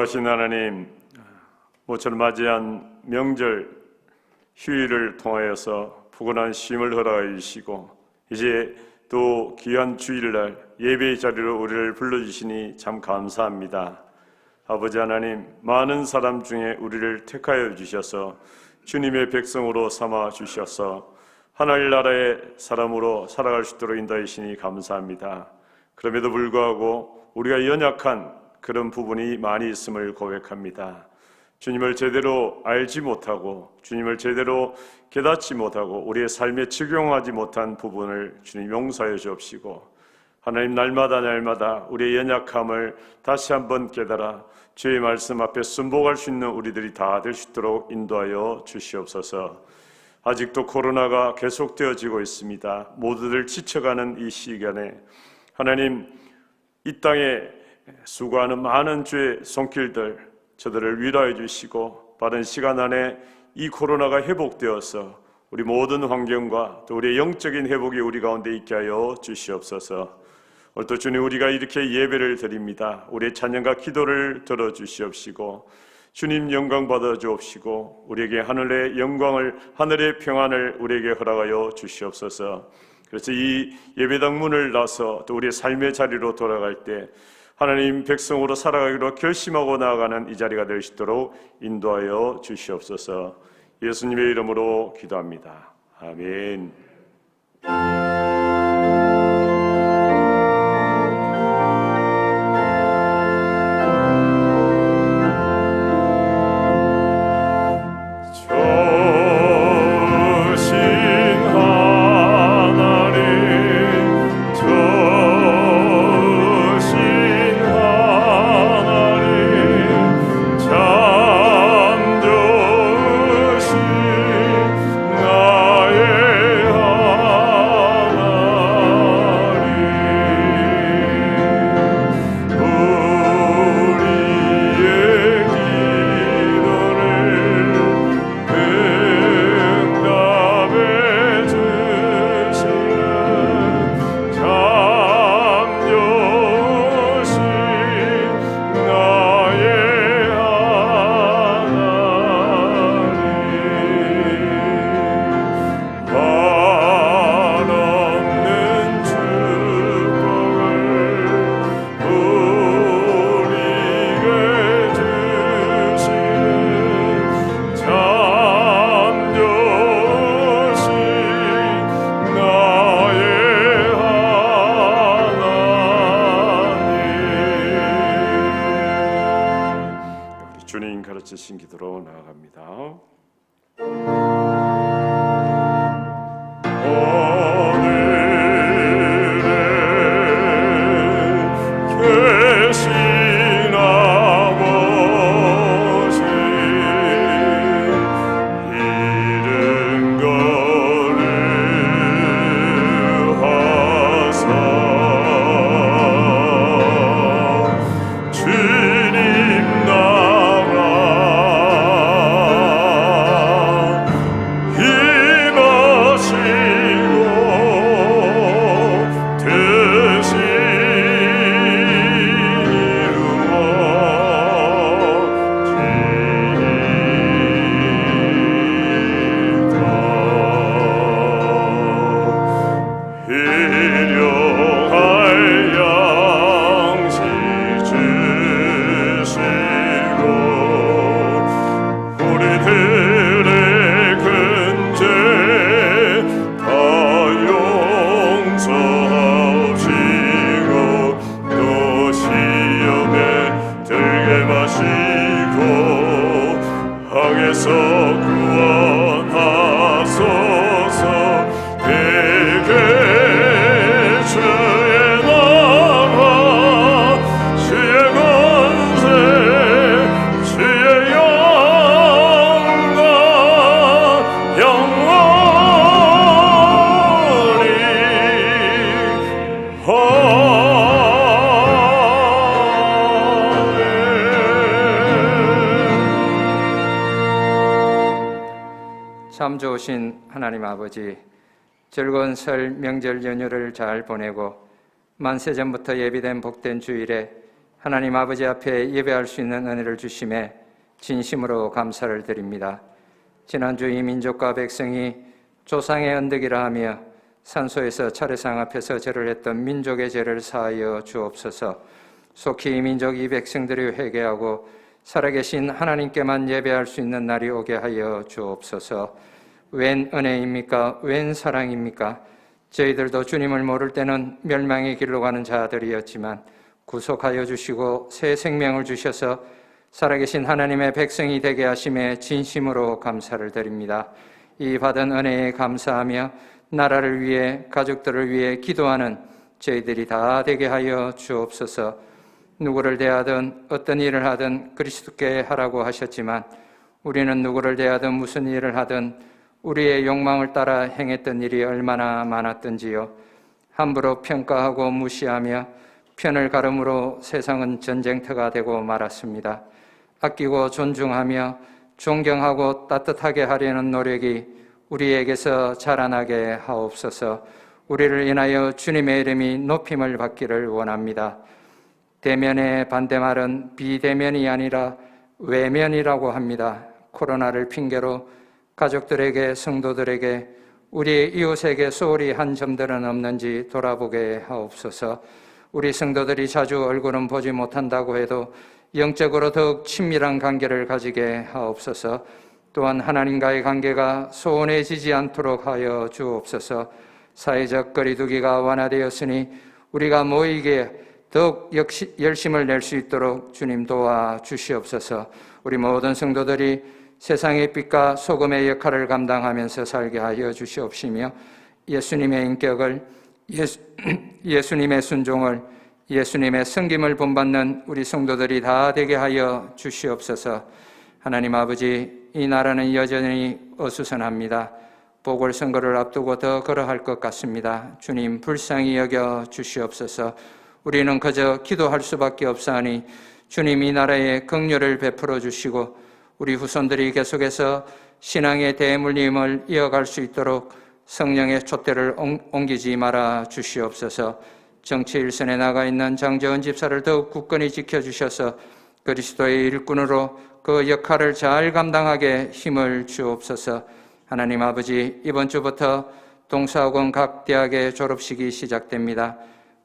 전능하신 하나님, 모처럼 맞이한 명절 휴일을 통하여서 푸근한 쉼을 허락해 주시고 이제 또 귀한 주일날 예배의 자리로 우리를 불러주시니 참 감사합니다. 아버지 하나님, 많은 사람 중에 우리를 택하여 주셔서 주님의 백성으로 삼아 주셔서 하나님 나라의 사람으로 살아갈 수 있도록 인도해 주시니 감사합니다. 그럼에도 불구하고 우리가 연약한 그런 부분이 많이 있음을 고백합니다. 주님을 제대로 알지 못하고 주님을 제대로 깨닫지 못하고 우리의 삶에 적용하지 못한 부분을 주님 용서해 주옵시고, 하나님 날마다 우리의 연약함을 다시 한번 깨달아 주의 말씀 앞에 순복할 수 있는 우리들이 다 될 수 있도록 인도하여 주시옵소서. 아직도 코로나가 계속되어지고 있습니다. 모두들 지쳐가는 이 시간에 하나님, 이 땅에 수고하는 많은 주의 손길들, 저들을 위로해 주시고 빠른 시간 안에 이 코로나가 회복되어서 우리 모든 환경과 또 우리의 영적인 회복이 우리 가운데 있게 하여 주시옵소서. 오늘 또 주님, 우리가 이렇게 예배를 드립니다. 우리의 찬양과 기도를 들어주시옵시고 주님 영광 받아 주옵시고 우리에게 하늘의 영광을, 하늘의 평안을 우리에게 허락하여 주시옵소서. 그래서 이 예배당 문을 나서 또 우리의 삶의 자리로 돌아갈 때 하나님 백성으로 살아가기로 결심하고 나아가는 이 자리가 될 수 있도록 인도하여 주시옵소서. 예수님의 이름으로 기도합니다. 아멘. 가르치신 기도로 나아갑니다. 참 좋으신 하나님 아버지, 즐거운 설 명절 연휴를 잘 보내고 만세전부터 예비된 복된 주일에 하나님 아버지 앞에 예배할 수 있는 은혜를 주심에 진심으로 감사를 드립니다. 지난주 이 민족과 백성이 조상의 언덕이라 하며 산소에서 차례상 앞에서 절을 했던 민족의 죄를 사하여 주옵소서. 속히 이 민족 이 백성들이 회개하고 살아계신 하나님께만 예배할 수 있는 날이 오게 하여 주옵소서. 웬 은혜입니까? 웬 사랑입니까? 저희들도 주님을 모를 때는 멸망의 길로 가는 자들이었지만 구속하여 주시고 새 생명을 주셔서 살아계신 하나님의 백성이 되게 하심에 진심으로 감사를 드립니다. 이 받은 은혜에 감사하며 나라를 위해 가족들을 위해 기도하는 저희들이 다 되게 하여 주옵소서. 누구를 대하든 어떤 일을 하든 그리스도께 하라고 하셨지만 우리는 누구를 대하든 무슨 일을 하든 우리의 욕망을 따라 행했던 일이 얼마나 많았던지요. 함부로 평가하고 무시하며 편을 가름으로 세상은 전쟁터가 되고 말았습니다. 아끼고 존중하며 존경하고 따뜻하게 하려는 노력이 우리에게서 자라나게 하옵소서. 우리를 인하여 주님의 이름이 높임을 받기를 원합니다. 대면의 반대말은 비대면이 아니라 외면이라고 합니다. 코로나를 핑계로 가족들에게, 성도들에게, 우리 이웃에게 소홀히 한 점들은 없는지 돌아보게 하옵소서. 우리 성도들이 자주 얼굴은 보지 못한다고 해도 영적으로 더욱 친밀한 관계를 가지게 하옵소서. 또한 하나님과의 관계가 소원해지지 않도록 하여 주옵소서. 사회적 거리두기가 완화되었으니 우리가 모이기에 더욱 열심을 낼 수 있도록 주님 도와 주시옵소서. 우리 모든 성도들이 세상의 빛과 소금의 역할을 감당하면서 살게 하여 주시옵시며 예수님의 인격을, 예수님의 순종을, 예수님의 섬김을 본받는 우리 성도들이 다 되게 하여 주시옵소서. 하나님 아버지, 이 나라는 여전히 어수선합니다. 보궐선거를 앞두고 더 그러할 것 같습니다. 주님 불쌍히 여겨 주시옵소서. 우리는 그저 기도할 수밖에 없사오니 주님 이 나라에 긍휼을 베풀어 주시고 우리 후손들이 계속해서 신앙의 대물림을 이어갈 수 있도록 성령의 촛대를 옮기지 말아 주시옵소서. 정치 일선에 나가 있는 장재원 집사를 더욱 굳건히 지켜주셔서 그리스도의 일꾼으로 그 역할을 잘 감당하게 힘을 주옵소서. 하나님 아버지, 이번 주부터 동사학원 각 대학의 졸업식이 시작됩니다.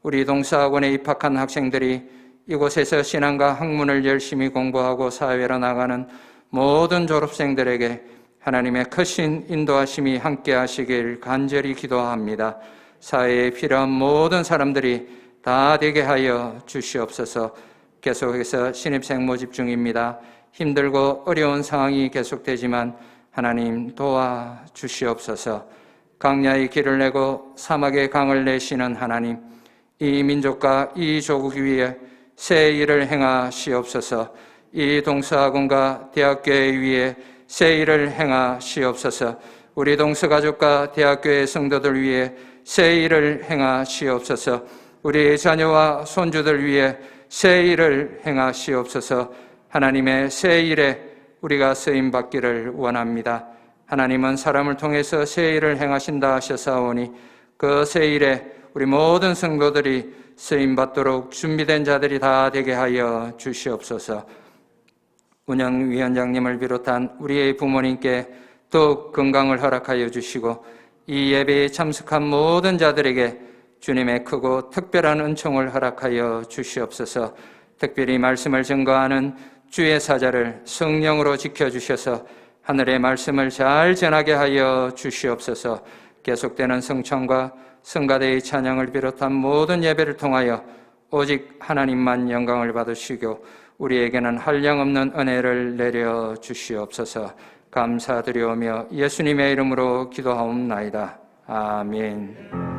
우리 동사학원에 입학한 학생들이 이곳에서 신앙과 학문을 열심히 공부하고 사회로 나가는 모든 졸업생들에게 하나님의 크신 인도하심이 함께 하시길 간절히 기도합니다. 사회에 필요한 모든 사람들이 다 되게 하여 주시옵소서. 계속해서 신입생 모집 중입니다. 힘들고 어려운 상황이 계속되지만 하나님 도와 주시옵소서. 강야의 길을 내고 사막의 강을 내시는 하나님, 이 민족과 이 조국 위에 새 일을 행하시옵소서. 이 동서학원과 대학교회 위에 새 일을 행하시옵소서. 우리 동서가족과 대학교의 성도들 위에 새 일을 행하시옵소서. 우리 자녀와 손주들 위해 새 일을 행하시옵소서. 하나님의 새 일에 우리가 쓰임받기를 원합니다. 하나님은 사람을 통해서 새 일을 행하신다 하셨사오니 그 새 일에 우리 모든 성도들이 쓰임받도록 준비된 자들이 다 되게 하여 주시옵소서. 운영위원장님을 비롯한 우리의 부모님께 더욱 건강을 허락하여 주시고 이 예배에 참석한 모든 자들에게 주님의 크고 특별한 은총을 허락하여 주시옵소서. 특별히 말씀을 증거하는 주의 사자를 성령으로 지켜주셔서 하늘의 말씀을 잘 전하게 하여 주시옵소서. 계속되는 성찬과 성가대의 찬양을 비롯한 모든 예배를 통하여 오직 하나님만 영광을 받으시고 우리에게는 한량없는 은혜를 내려 주시옵소서. 감사드리오며 예수님의 이름으로 기도하옵나이다. 아멘.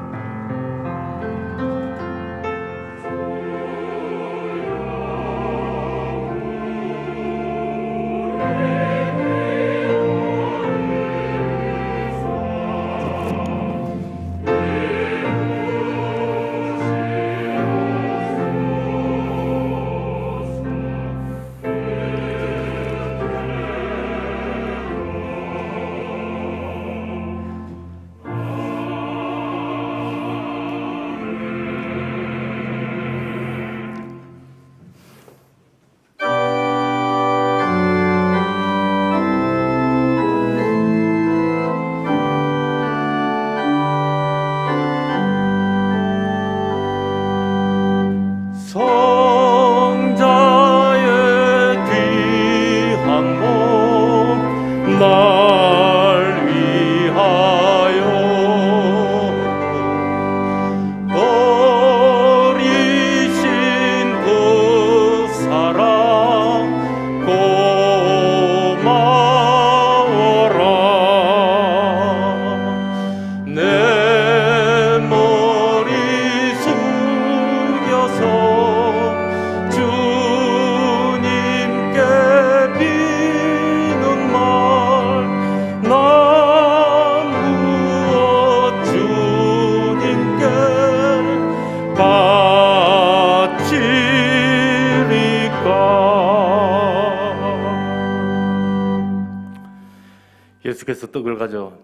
예수께서 떡을 가져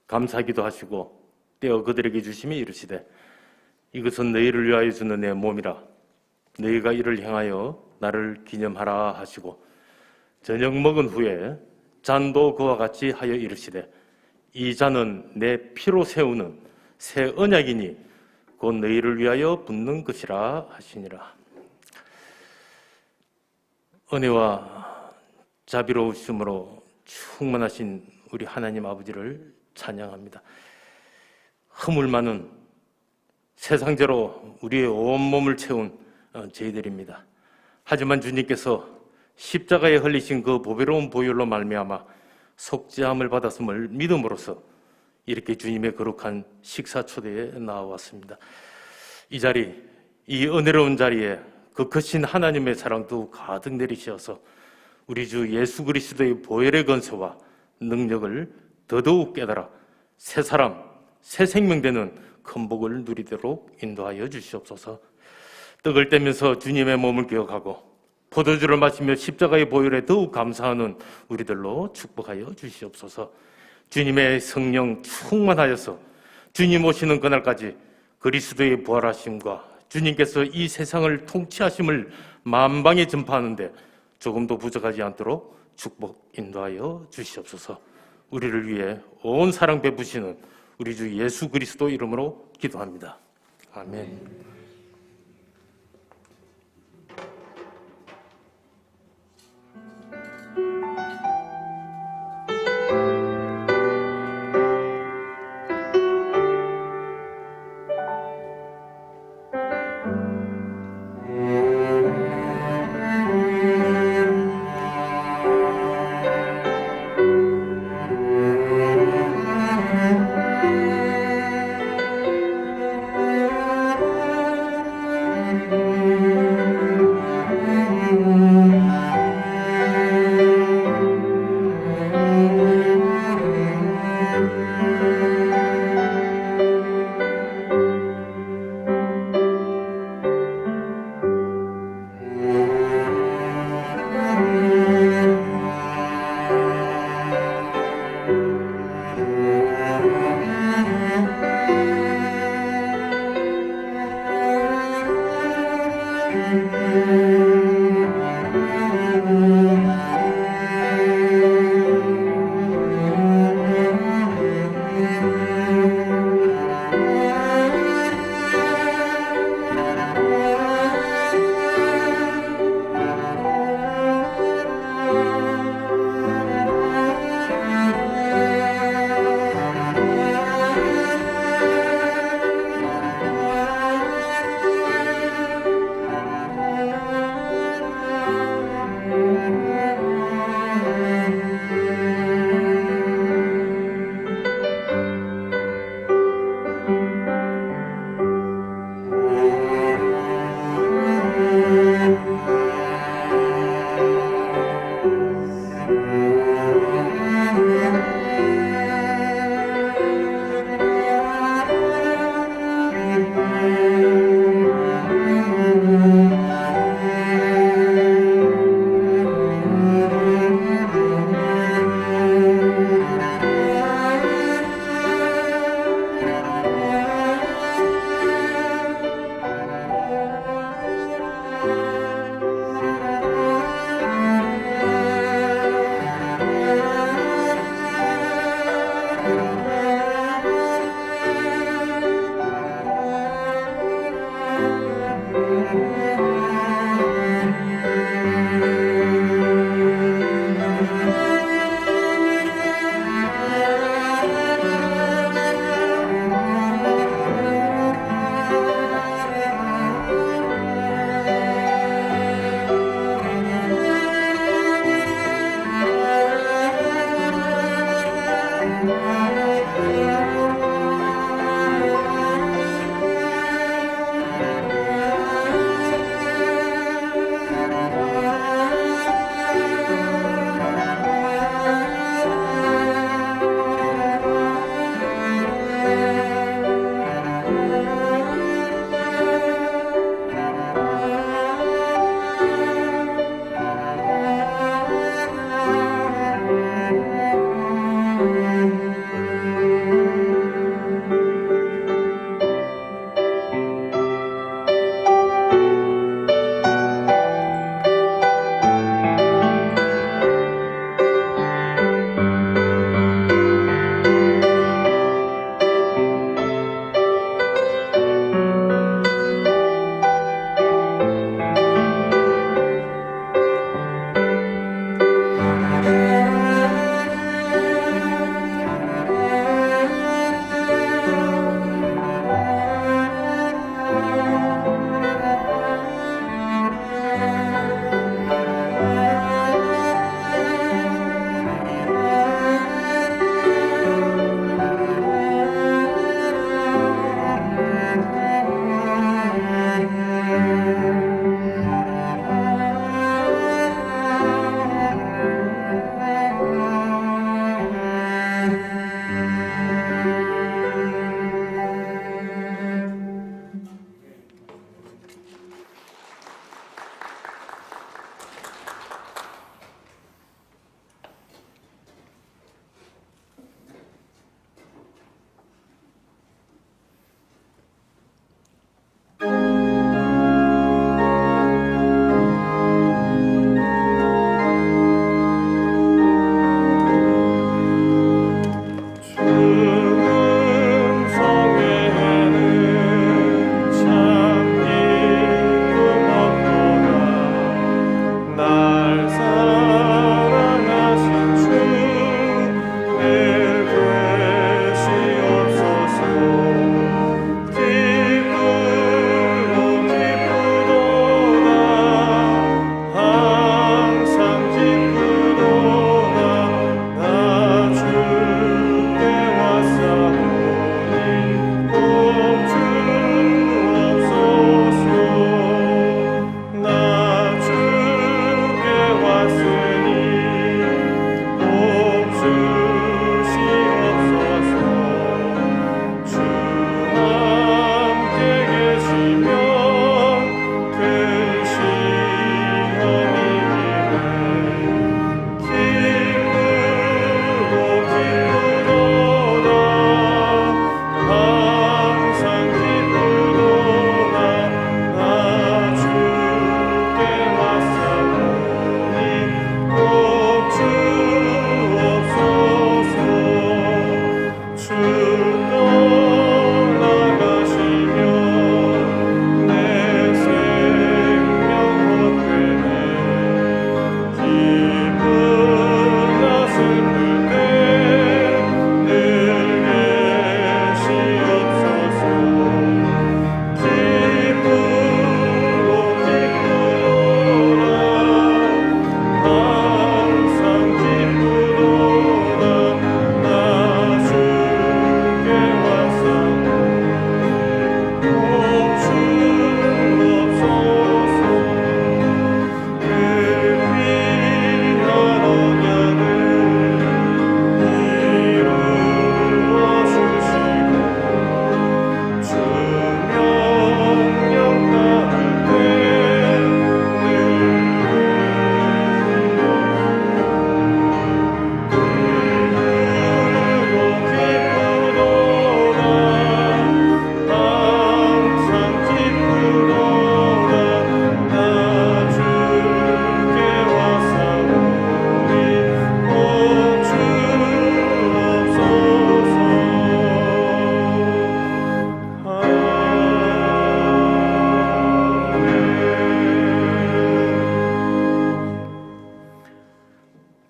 감사하기도 하시고 떼어 그들에게 주시며 이르시되 이것은 너희를 위하여 주는 내 몸이라 너희가 이를 행하여 나를 기념하라 하시고 저녁 먹은 후에 잔도 그와 같이 하여 이르시되 이 잔은 내 피로 세우는 새 언약이니 곧 너희를 위하여 붓는 것이라 하시니라. 은혜와 자비로우심으로 충만하신 우리 하나님 아버지를 찬양합니다. 허물 많은 세상죄로 우리의 온몸을 채운 저희들입니다. 하지만 주님께서 십자가에 흘리신 그 보배로운 보혈로 말미암아 속죄함을 받았음을 믿음으로써 이렇게 주님의 거룩한 식사 초대에 나와왔습니다. 이 자리, 이 은혜로운 자리에 그 크신 하나님의 사랑도 가득 내리시어서 우리 주 예수 그리스도의 보혈의 건서와 능력을 더더욱 깨달아 새 사람, 새 생명 되는 큰 복을 누리도록 인도하여 주시옵소서. 떡을 떼면서 주님의 몸을 기억하고 포도주를 마시며 십자가의 보혈에 더욱 감사하는 우리들로 축복하여 주시옵소서. 주님의 성령 충만하여서 주님 오시는 그날까지 그리스도의 부활하심과 주님께서 이 세상을 통치하심을 만방에 전파하는데 조금도 부족하지 않도록 축복 인도하여 주시옵소서. 우리를 위해 온 사랑 베푸시는 우리 주 예수 그리스도 이름으로 기도합니다. 아멘.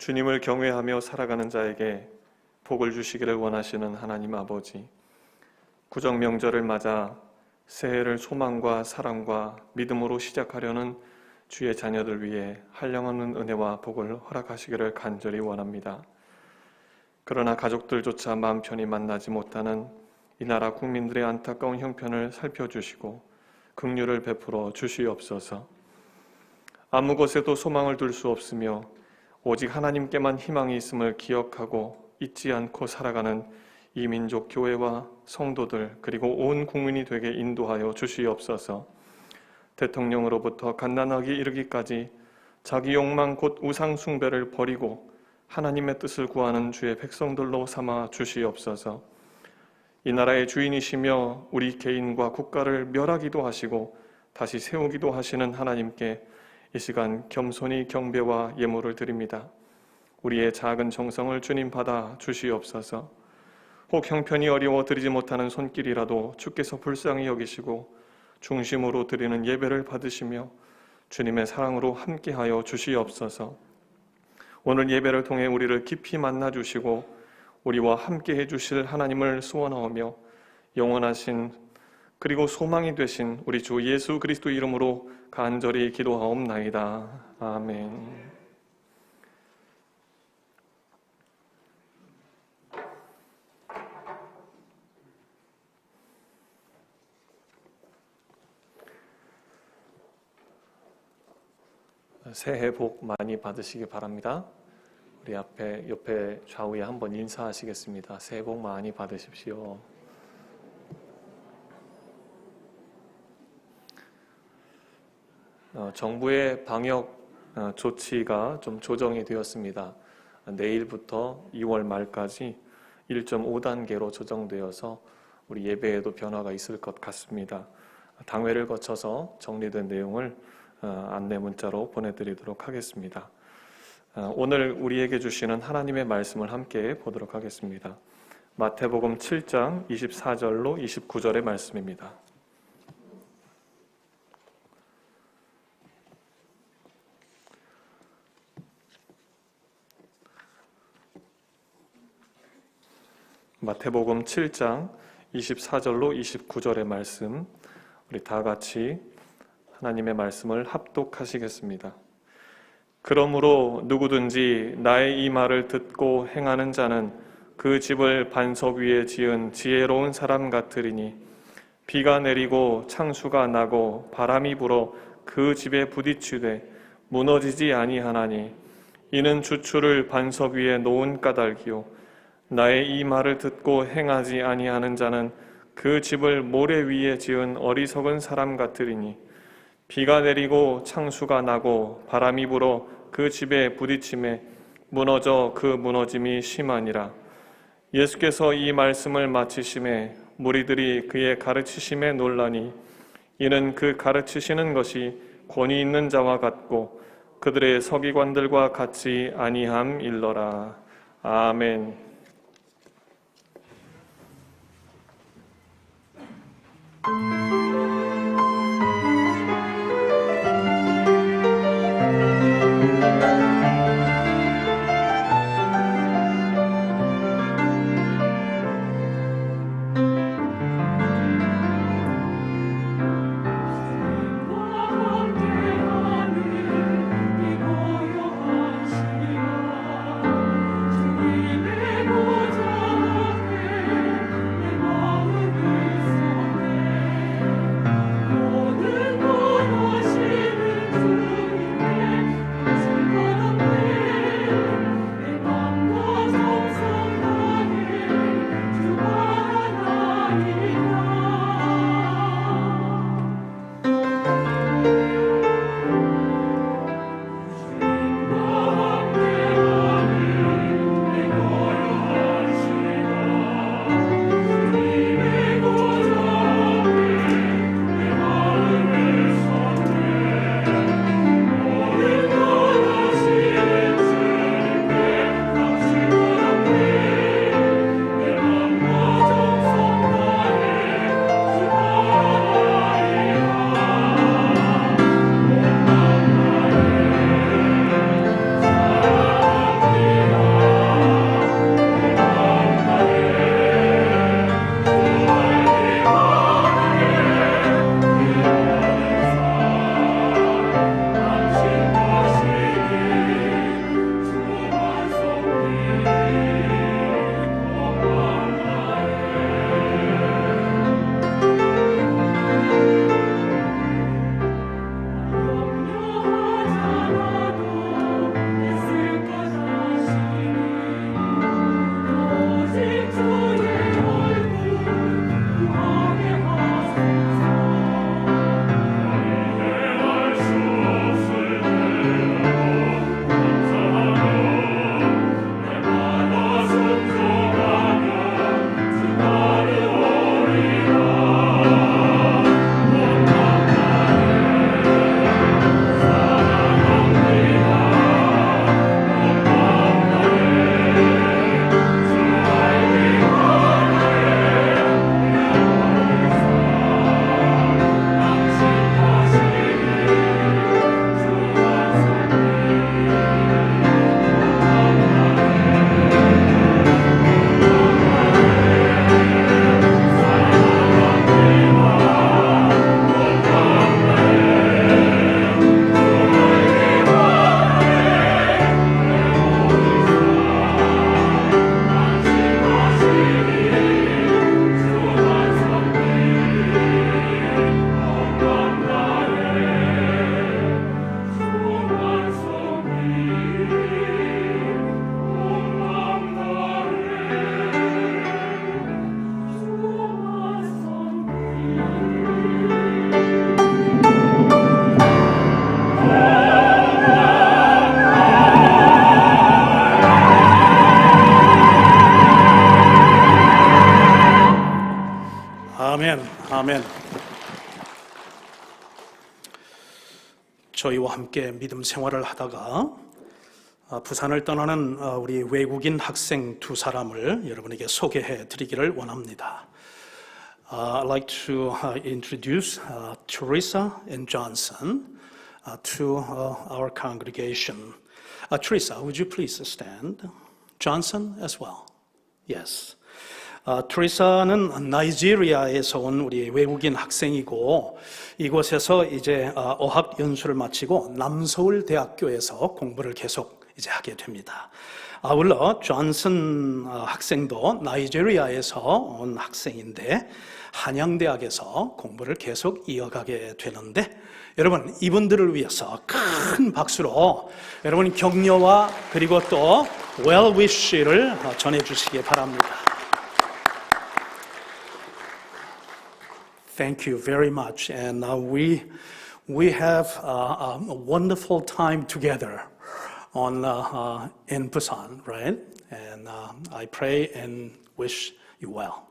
주님을 경외하며 살아가는 자에게 복을 주시기를 원하시는 하나님 아버지, 구정 명절을 맞아 새해를 소망과 사랑과 믿음으로 시작하려는 주의 자녀들 위해 한량없는 은혜와 복을 허락하시기를 간절히 원합니다. 그러나 가족들조차 마음 편히 만나지 못하는 이 나라 국민들의 안타까운 형편을 살펴주시고 긍휼을 베풀어 주시옵소서. 아무 곳에도 소망을 둘 수 없으며 오직 하나님께만 희망이 있음을 기억하고 잊지 않고 살아가는 이 민족 교회와 성도들 그리고 온 국민이 되게 인도하여 주시옵소서. 대통령으로부터 갓난아기 이르기까지 자기 욕망 곧 우상 숭배를 버리고 하나님의 뜻을 구하는 주의 백성들로 삼아 주시옵소서. 이 나라의 주인이시며 우리 개인과 국가를 멸하기도 하시고 다시 세우기도 하시는 하나님께 이 시간 겸손히 경배와 예물을 드립니다. 우리의 작은 정성을 주님 받아 주시옵소서. 혹 형편이 어려워 드리지 못하는 손길이라도 주께서 불쌍히 여기시고 중심으로 드리는 예배를 받으시며 주님의 사랑으로 함께하여 주시옵소서. 오늘 예배를 통해 우리를 깊이 만나 주시고 우리와 함께 해주실 하나님을 소원하오며 영원하신 그리고 소망이 되신 우리 주 예수 그리스도 이름으로 간절히 기도하옵나이다. 아멘. 새해 복 많이 받으시기 바랍니다. 우리 옆에 좌우에 한번 인사하시겠습니다. 새해 복 많이 받으십시오. 정부의 방역 조치가 좀 조정이 되었습니다. 내일부터 2월 말까지 1.5단계로 조정되어서 우리 예배에도 변화가 있을 것 같습니다. 당회를 거쳐서 정리된 내용을 안내 문자로 보내드리도록 하겠습니다. 오늘 우리에게 주시는 하나님의 말씀을 함께 보도록 하겠습니다. 마태복음 7장 24절로 29절의 말씀입니다. 마태복음 7장 24절로 29절의 말씀, 우리 다 같이 하나님의 말씀을 합독하시겠습니다. 그러므로 누구든지 나의 이 말을 듣고 행하는 자는 그 집을 반석 위에 지은 지혜로운 사람 같으리니 비가 내리고 창수가 나고 바람이 불어 그 집에 부딪히되 무너지지 아니하나니 이는 주추를 반석 위에 놓은 까닭이요 나의 이 말을 듣고 행하지 아니하는 자는 그 집을 모래 위에 지은 어리석은 사람 같으리니 비가 내리고 창수가 나고 바람이 불어 그 집에 부딪힘에 무너져 그 무너짐이 심하니라. 예수께서 이 말씀을 마치심에 무리들이 그의 가르치심에 놀라니 이는 그 가르치시는 것이 권위 있는 자와 같고 그들의 서기관들과 같이 아니함일러라. 아멘. 아멘. 저희와 함께 믿음 생활을 하다가 부산을 떠나는 우리 외국인 학생 두 사람을 여러분에게 소개해 드리기를 원합니다. I'd like to introduce Teresa and Johnson to our congregation. Teresa, would you please stand? Johnson as well. Yes. 트리사는 나이지리아에서 온 우리 외국인 학생이고 이곳에서 이제 어학 연수를 마치고 남서울 대학교에서 공부를 계속 이제 하게 됩니다. 아울러 존슨 학생도 나이지리아에서 온 학생인데 한양대학에서 공부를 계속 이어가게 되는데 여러분 이분들을 위해서 큰 박수로 여러분 격려와 그리고 또 well wish를 전해주시기 바랍니다. Thank you very much, and we have a wonderful time together in Busan, right? And I pray and wish you well,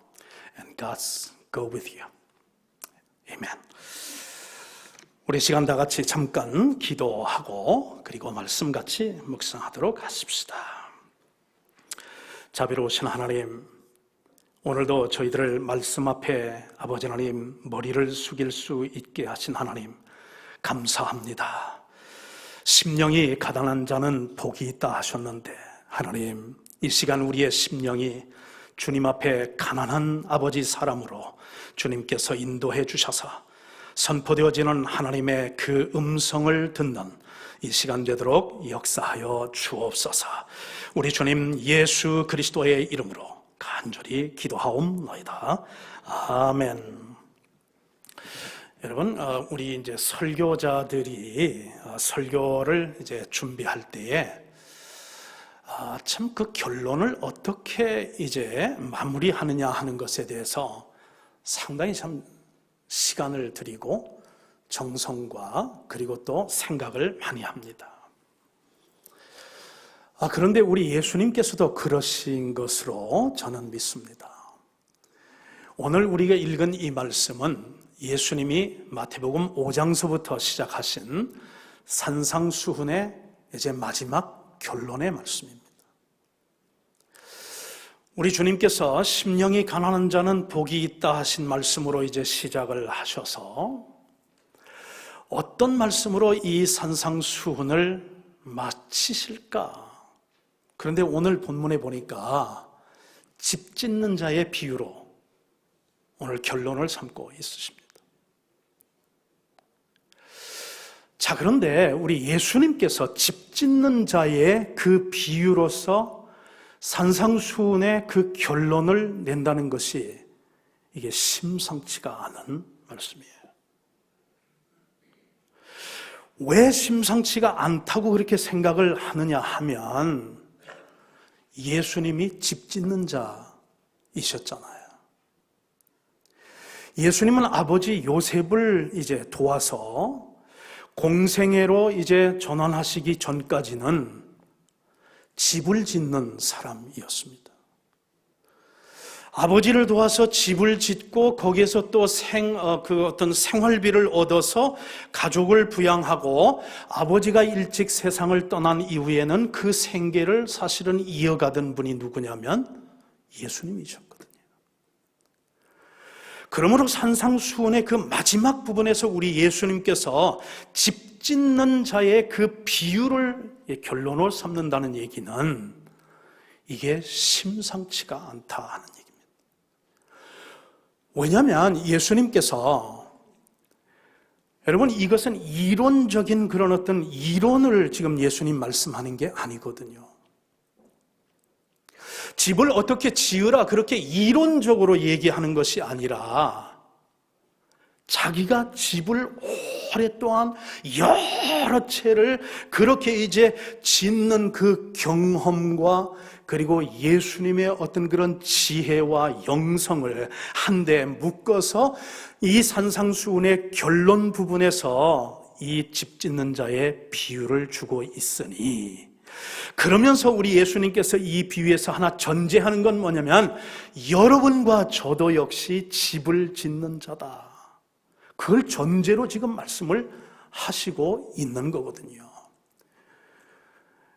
and God's go with you. Amen. 우리 시간 다 같이 잠깐 기도하고 그리고 말씀 같이 묵상하도록 하십시다. 자비로우신 하나님. 오늘도 저희들을 말씀 앞에 아버지 하나님 머리를 숙일 수 있게 하신 하나님 감사합니다. 심령이 가난한 자는 복이 있다 하셨는데 하나님 이 시간 우리의 심령이 주님 앞에 가난한 아버지 사람으로 주님께서 인도해 주셔서 선포되어지는 하나님의 그 음성을 듣는 이 시간 되도록 역사하여 주옵소서. 우리 주님 예수 그리스도의 이름으로 간절히 기도하옵나이다. 아멘. 여러분, 우리 이제 설교자들이 설교를 이제 준비할 때에 참 그 결론을 어떻게 이제 마무리하느냐 하는 것에 대해서 상당히 참 시간을 들이고 정성과 그리고 또 생각을 많이 합니다. 그런데 우리 예수님께서도 그러신 것으로 저는 믿습니다. 오늘 우리가 읽은 이 말씀은 예수님이 마태복음 5장서부터 시작하신 산상수훈의 이제 마지막 결론의 말씀입니다. 우리 주님께서 심령이 가난한 자는 복이 있다 하신 말씀으로 이제 시작을 하셔서 어떤 말씀으로 이 산상수훈을 마치실까? 그런데 오늘 본문에 보니까 집 짓는 자의 비유로 오늘 결론을 삼고 있으십니다. 자, 그런데 우리 예수님께서 집 짓는 자의 그 비유로서 산상수훈의 그 결론을 낸다는 것이 이게 심상치가 않은 말씀이에요. 왜 심상치가 않다고 그렇게 생각을 하느냐 하면 예수님이 집 짓는 자이셨잖아요. 예수님은 아버지 요셉을 이제 도와서 공생애로 이제 전환하시기 전까지는 집을 짓는 사람이었습니다. 아버지를 도와서 집을 짓고 거기에서 또 어떤 생활비를 얻어서 가족을 부양하고 아버지가 일찍 세상을 떠난 이후에는 그 생계를 사실은 이어가던 분이 누구냐면 예수님이셨거든요. 그러므로 산상수훈의 그 마지막 부분에서 우리 예수님께서 집 짓는 자의 그 비유를 결론으로 삼는다는 얘기는 이게 심상치가 않다 하는 얘기입니다. 왜냐하면 예수님께서 여러분 이것은 이론적인 그런 어떤 이론을 지금 예수님 말씀하는 게 아니거든요. 집을 어떻게 지으라 그렇게 이론적으로 얘기하는 것이 아니라 자기가 집을 오랫동안 여러 채를 그렇게 이제 짓는 그 경험과 그리고 예수님의 어떤 그런 지혜와 영성을 한데 묶어서 이 산상수훈의 결론 부분에서 이 집 짓는 자의 비유를 주고 있으니 그러면서 우리 예수님께서 이 비유에서 하나 전제하는 건 뭐냐면 여러분과 저도 역시 집을 짓는 자다. 그걸 전제로 지금 말씀을 하시고 있는 거거든요.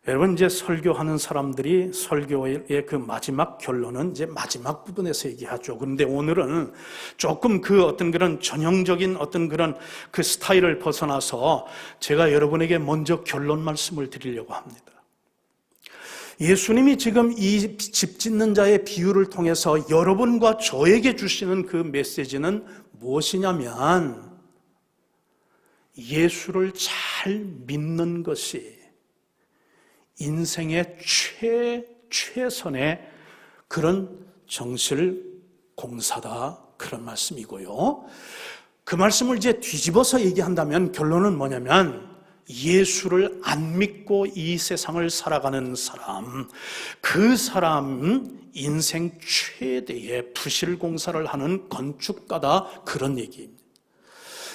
여러분, 이제 설교하는 사람들이 설교의 그 마지막 결론은 이제 마지막 부분에서 얘기하죠. 그런데 오늘은 조금 그 어떤 그런 전형적인 어떤 그런 그 스타일을 벗어나서 제가 여러분에게 먼저 결론 말씀을 드리려고 합니다. 예수님이 지금 이 집 짓는 자의 비유를 통해서 여러분과 저에게 주시는 그 메시지는 무엇이냐면 예수를 잘 믿는 것이 인생의 최선의 그런 정실 공사다, 그런 말씀이고요. 그 말씀을 이제 뒤집어서 얘기한다면 결론은 뭐냐면 예수를 안 믿고 이 세상을 살아가는 사람, 그 사람 인생 최대의 부실 공사를 하는 건축가다, 그런 얘기입니다.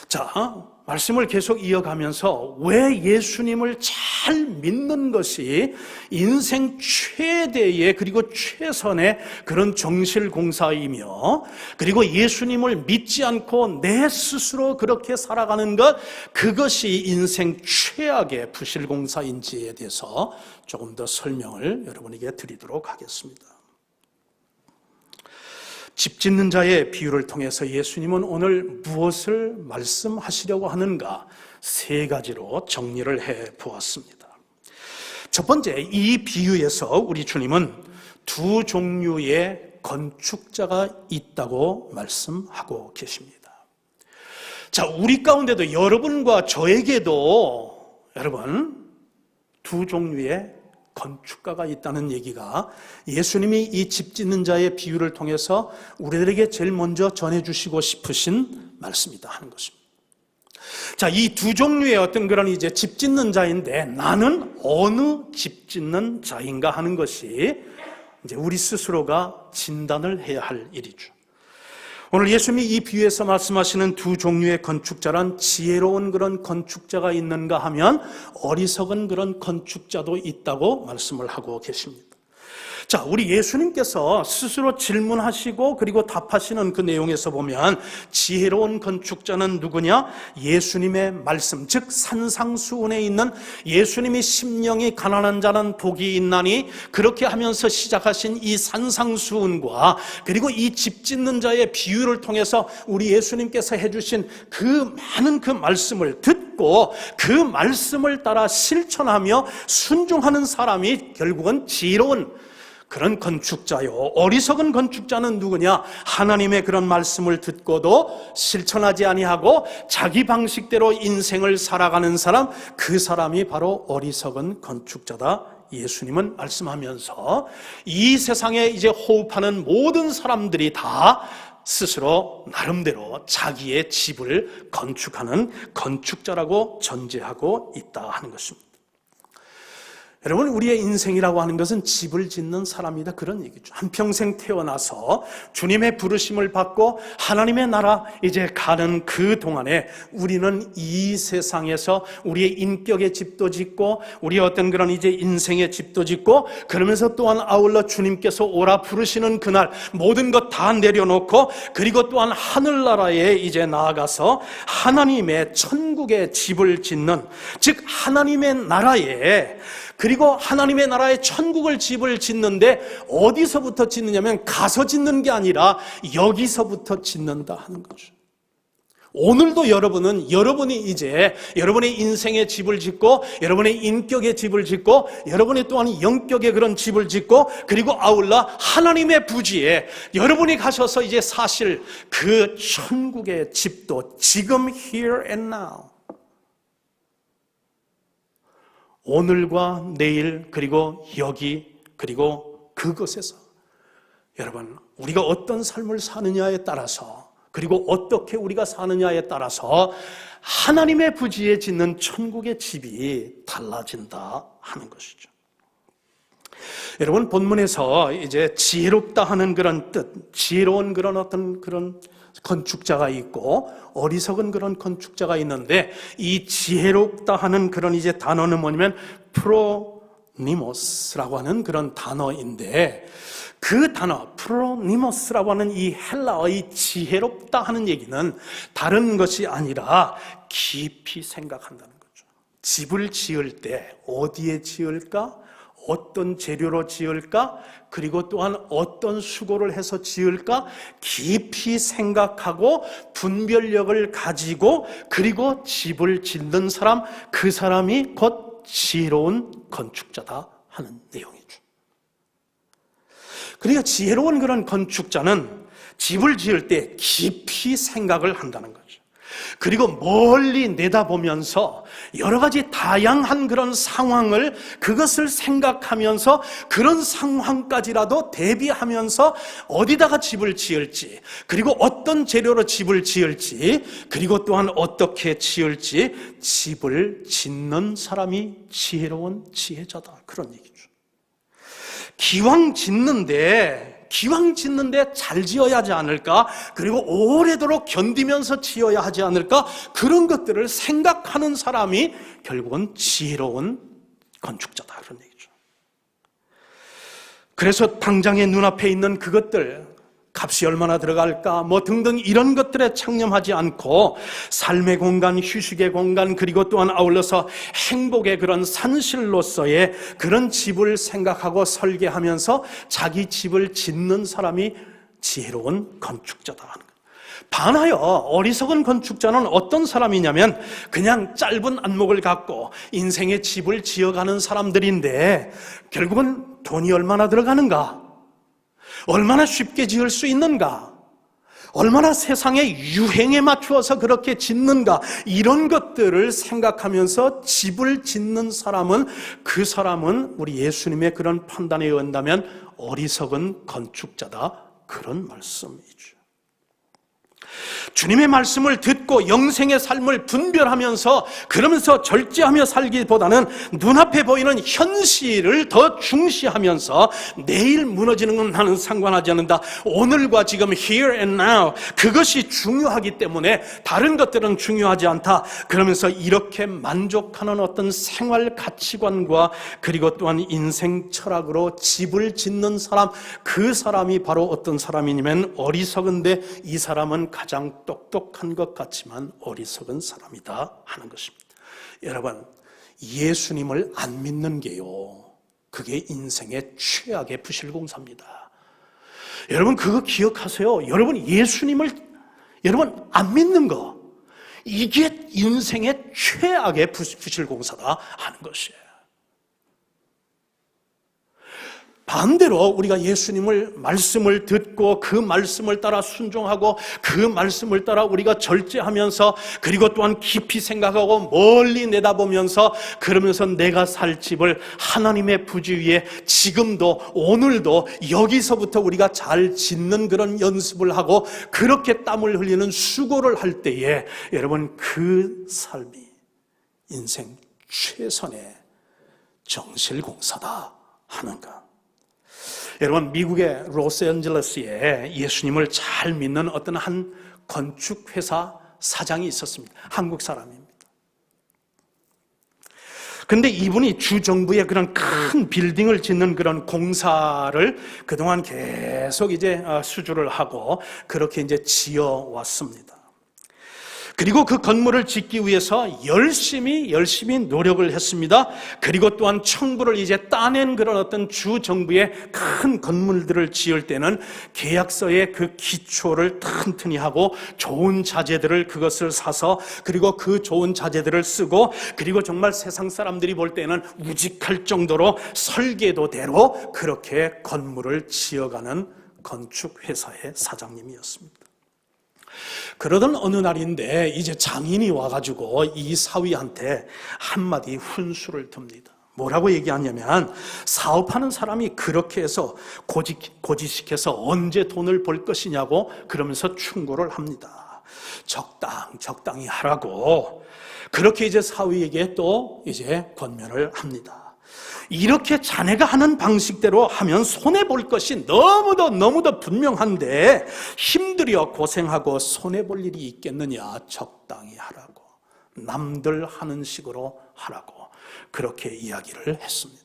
자, 말씀을 계속 이어가면서 왜 예수님을 잘 믿는 것이 인생 최대의 그리고 최선의 그런 정실공사이며, 그리고 예수님을 믿지 않고 내 스스로 그렇게 살아가는 것, 그것이 인생 최악의 부실공사인지에 대해서 조금 더 설명을 여러분에게 드리도록 하겠습니다. 집 짓는 자의 비유를 통해서 예수님은 오늘 무엇을 말씀하시려고 하는가, 세 가지로 정리를 해 보았습니다. 첫 번째, 이 비유에서 우리 주님은 두 종류의 건축자가 있다고 말씀하고 계십니다. 자, 우리 가운데도 여러분과 저에게도 여러분 두 종류의 건축가가 있다는 얘기가 예수님이 이 집 짓는 자의 비유를 통해서 우리들에게 제일 먼저 전해주시고 싶으신 말씀이다 하는 것입니다. 자, 이 두 종류의 어떤 그런 이제 집 짓는 자인데 나는 어느 집 짓는 자인가 하는 것이 이제 우리 스스로가 진단을 해야 할 일이죠. 오늘 예수님이 이 비유에서 말씀하시는 두 종류의 건축자란 지혜로운 그런 건축자가 있는가 하면 어리석은 그런 건축자도 있다고 말씀을 하고 계십니다. 자, 우리 예수님께서 스스로 질문하시고 그리고 답하시는 그 내용에서 보면 지혜로운 건축자는 누구냐? 예수님의 말씀, 즉 산상수훈에 있는 예수님이 심령이 가난한 자는 복이 있나니, 그렇게 하면서 시작하신 이 산상수훈과 그리고 이 집 짓는 자의 비유를 통해서 우리 예수님께서 해주신 그 많은 그 말씀을 듣고 그 말씀을 따라 실천하며 순종하는 사람이 결국은 지혜로운 그런 건축자요. 어리석은 건축자는 누구냐? 하나님의 그런 말씀을 듣고도 실천하지 아니하고 자기 방식대로 인생을 살아가는 사람, 그 사람이 바로 어리석은 건축자다, 예수님은 말씀하면서 이 세상에 이제 호흡하는 모든 사람들이 다 스스로 나름대로 자기의 집을 건축하는 건축자라고 전제하고 있다 하는 것입니다. 여러분, 우리의 인생이라고 하는 것은 집을 짓는 사람이다, 그런 얘기죠. 한평생 태어나서 주님의 부르심을 받고 하나님의 나라 이제 가는 그 동안에 우리는 이 세상에서 우리의 인격의 집도 짓고 우리의 어떤 그런 이제 인생의 집도 짓고, 그러면서 또한 아울러 주님께서 오라 부르시는 그날 모든 것 다 내려놓고 그리고 또한 하늘나라에 이제 나아가서 하나님의 천국의 집을 짓는, 즉 하나님의 나라에, 그리고 하나님의 나라의 천국을 집을 짓는데 어디서부터 짓느냐면 가서 짓는 게 아니라 여기서부터 짓는다 하는 거죠. 오늘도 여러분은 여러분이 이제 여러분의 인생의 집을 짓고 여러분의 인격의 집을 짓고 여러분이 또한 영격의 그런 집을 짓고 그리고 아울러 하나님의 부지에 여러분이 가셔서 이제 사실 그 천국의 집도 지금 here and now, 오늘과 내일 그리고 여기 그리고 그곳에서 여러분 우리가 어떤 삶을 사느냐에 따라서 그리고 어떻게 우리가 사느냐에 따라서 하나님의 부지에 짓는 천국의 집이 달라진다 하는 것이죠. 여러분, 본문에서 이제 지혜롭다 하는 그런 뜻, 지혜로운 그런 어떤 그런 건축자가 있고 어리석은 그런 건축자가 있는데, 이 지혜롭다 하는 그런 이제 단어는 뭐냐면 프로니모스라고 하는 그런 단어인데, 그 단어 프로니모스라고 하는 이 헬라어의 지혜롭다 하는 얘기는 다른 것이 아니라 깊이 생각한다는 거죠. 집을 지을 때 어디에 지을까? 어떤 재료로 지을까? 그리고 또한 어떤 수고를 해서 지을까? 깊이 생각하고 분별력을 가지고, 그리고 집을 짓는 사람, 그 사람이 곧 지혜로운 건축자다 하는 내용이죠. 그러니까 지혜로운 그런 건축자는 집을 지을 때 깊이 생각을 한다는 거죠. 그리고 멀리 내다보면서 여러 가지 다양한 그런 상황을, 그것을 생각하면서 그런 상황까지라도 대비하면서 어디다가 집을 지을지, 그리고 어떤 재료로 집을 지을지, 그리고 또한 어떻게 지을지, 집을 짓는 사람이 지혜로운 지혜자다, 그런 얘기죠. 기왕 짓는데 잘 지어야 하지 않을까? 그리고 오래도록 견디면서 지어야 하지 않을까? 그런 것들을 생각하는 사람이 결국은 지혜로운 건축자다, 그런 얘기죠. 그래서 당장의 눈앞에 있는 그것들, 값이 얼마나 들어갈까 뭐 등등 이런 것들에 창념하지 않고 삶의 공간, 휴식의 공간, 그리고 또한 아울러서 행복의 그런 산실로서의 그런 집을 생각하고 설계하면서 자기 집을 짓는 사람이 지혜로운 건축자다 하는 거예요. 반하여 어리석은 건축자는 어떤 사람이냐면 그냥 짧은 안목을 갖고 인생의 집을 지어가는 사람들인데, 결국은 돈이 얼마나 들어가는가, 얼마나 쉽게 지을 수 있는가, 얼마나 세상의 유행에 맞추어서 그렇게 짓는가, 이런 것들을 생각하면서 집을 짓는 사람은, 그 사람은 우리 예수님의 그런 판단에 의한다면 어리석은 건축자다, 그런 말씀이죠. 주님의 말씀을 듣고 영생의 삶을 분별하면서 그러면서 절제하며 살기보다는 눈앞에 보이는 현실을 더 중시하면서 내일 무너지는 건 나는 상관하지 않는다, 오늘과 지금 here and now 그것이 중요하기 때문에 다른 것들은 중요하지 않다, 그러면서 이렇게 만족하는 어떤 생활 가치관과 그리고 또한 인생 철학으로 집을 짓는 사람, 그 사람이 바로 어떤 사람이냐면 어리석은데 이 사람은 가장 똑똑한 것 같지만 어리석은 사람이다 하는 것입니다. 여러분, 예수님을 안 믿는 게요, 그게 인생의 최악의 부실공사입니다. 여러분 그거 기억하세요. 여러분 예수님을 여러분 안 믿는 거, 이게 인생의 최악의 부실공사다 하는 것이에요. 반대로 우리가 예수님을 말씀을 듣고 그 말씀을 따라 순종하고 그 말씀을 따라 우리가 절제하면서 그리고 또한 깊이 생각하고 멀리 내다보면서 그러면서 내가 살 집을 하나님의 부지 위에 지금도 오늘도 여기서부터 우리가 잘 짓는 그런 연습을 하고 그렇게 땀을 흘리는 수고를 할 때에 여러분 그 삶이 인생 최선의 정실공사다 하는가. 여러분 미국의 로스앤젤레스에 예수님을 잘 믿는 어떤 한 건축회사 사장이 있었습니다. 한국 사람입니다. 그런데 이분이 주정부의 그런 큰 빌딩을 짓는 그런 공사를 그동안 계속 이제 수주를 하고 그렇게 이제 지어왔습니다. 그리고 그 건물을 짓기 위해서 열심히 노력을 했습니다. 그리고 또한 청부를 이제 따낸 그런 어떤 주 정부의 큰 건물들을 지을 때는 계약서의 그 기초를 튼튼히 하고 좋은 자재들을 그것을 사서 그리고 그 좋은 자재들을 쓰고 그리고 정말 세상 사람들이 볼 때는 우직할 정도로 설계도대로 그렇게 건물을 지어가는 건축회사의 사장님이었습니다. 그러던 어느 날인데 이제 장인이 와가지고 이 사위한테 한마디 훈수를 둡니다. 뭐라고 얘기하냐면 사업하는 사람이 그렇게 해서 고지식해서 언제 돈을 벌 것이냐고 그러면서 충고를 합니다. 적당히 하라고 그렇게 이제 사위에게 또 이제 권면을 합니다. 이렇게 자네가 하는 방식대로 하면 손해볼 것이 너무도 분명한데 힘들여 고생하고 손해볼 일이 있겠느냐. 적당히 하라고, 남들 하는 식으로 하라고 그렇게 이야기를 했습니다.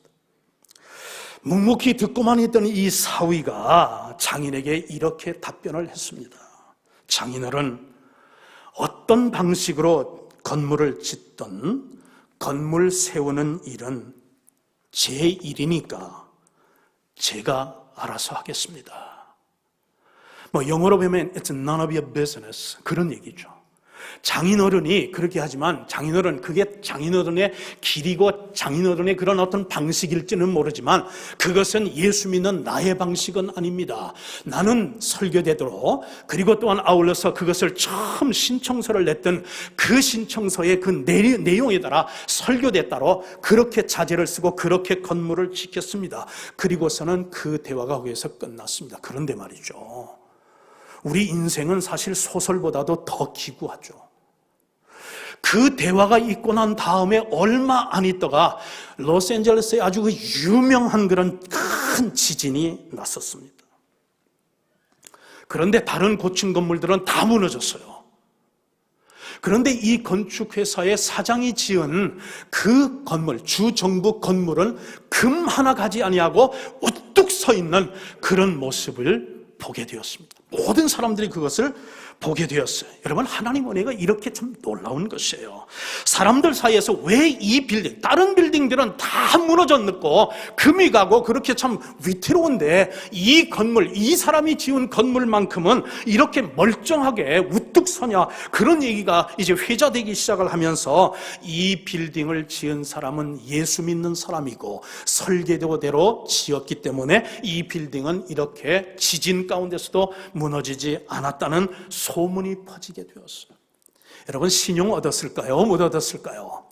묵묵히 듣고만 있던 이 사위가 장인에게 이렇게 답변을 했습니다. 장인어른, 어떤 방식으로 건물을 짓든 건물 세우는 일은 제 일이니까 제가 알아서 하겠습니다. 영어로 보면 It's none of your business, 그런 얘기죠. 장인어른이 그렇게 하지만 장인어른, 그게 장인어른의 길이고 장인어른의 그런 어떤 방식일지는 모르지만 그것은 예수 믿는 나의 방식은 아닙니다. 나는 설교대로, 그리고 또한 아울러서 그것을 처음 신청서를 냈던 그 신청서의 그 내용에 따라 설교대 따로 그렇게 자재를 쓰고 그렇게 건물을 지켰습니다. 그리고서는 그 대화가 거기서 끝났습니다. 그런데 말이죠, 우리 인생은 사실 소설보다도 더 기구하죠. 그 대화가 있고 난 다음에 얼마 안 있다가 로스앤젤레스에 아주 그 유명한 그런 큰 지진이 났었습니다. 그런데 다른 고층 건물들은 다 무너졌어요. 그런데 이 건축회사의 사장이 지은 그 건물, 주정부 건물은 금 하나 가지 아니하고 우뚝 서 있는 그런 모습을 보게 되었습니다. 모든 사람들이 그것을 보게 되었어요. 여러분, 하나님 은혜가 이렇게 참 놀라운 것이에요. 사람들 사이에서 왜 이 빌딩, 다른 빌딩들은 다 무너졌고 금이 가고 그렇게 참 위태로운데 이 건물, 이 사람이 지은 건물만큼은 이렇게 멀쩡하게 우뚝 서냐, 그런 얘기가 이제 회자되기 시작을 하면서 이 빌딩을 지은 사람은 예수 믿는 사람이고 설계도대로 지었기 때문에 이 빌딩은 이렇게 지진 가운데서도 무너지지 않았다는 소문이 퍼지게 되었어요. 여러분, 신용 얻었을까요? 못 얻었을까요?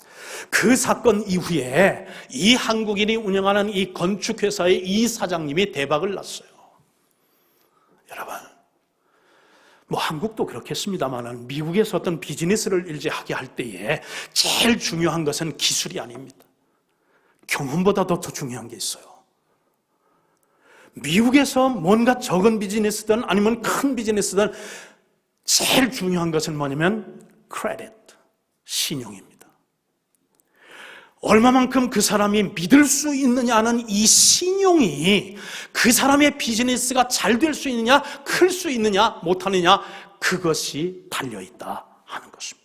그 사건 이후에 이 한국인이 운영하는 이 건축회사의 이 사장님이 대박을 났어요. 여러분, 한국도 그렇겠습니다만 미국에서 어떤 비즈니스를 이제 하게 할 때에 제일 중요한 것은 기술이 아닙니다. 경험보다도 더 중요한 게 있어요. 미국에서 뭔가 적은 비즈니스든 아니면 큰 비즈니스든 제일 중요한 것은 뭐냐면 크레딧, 신용입니다. 얼마만큼 그 사람이 믿을 수 있느냐는 이 신용이 그 사람의 비즈니스가 잘 될 수 있느냐, 클 수 있느냐, 못하느냐, 그것이 달려있다 하는 것입니다.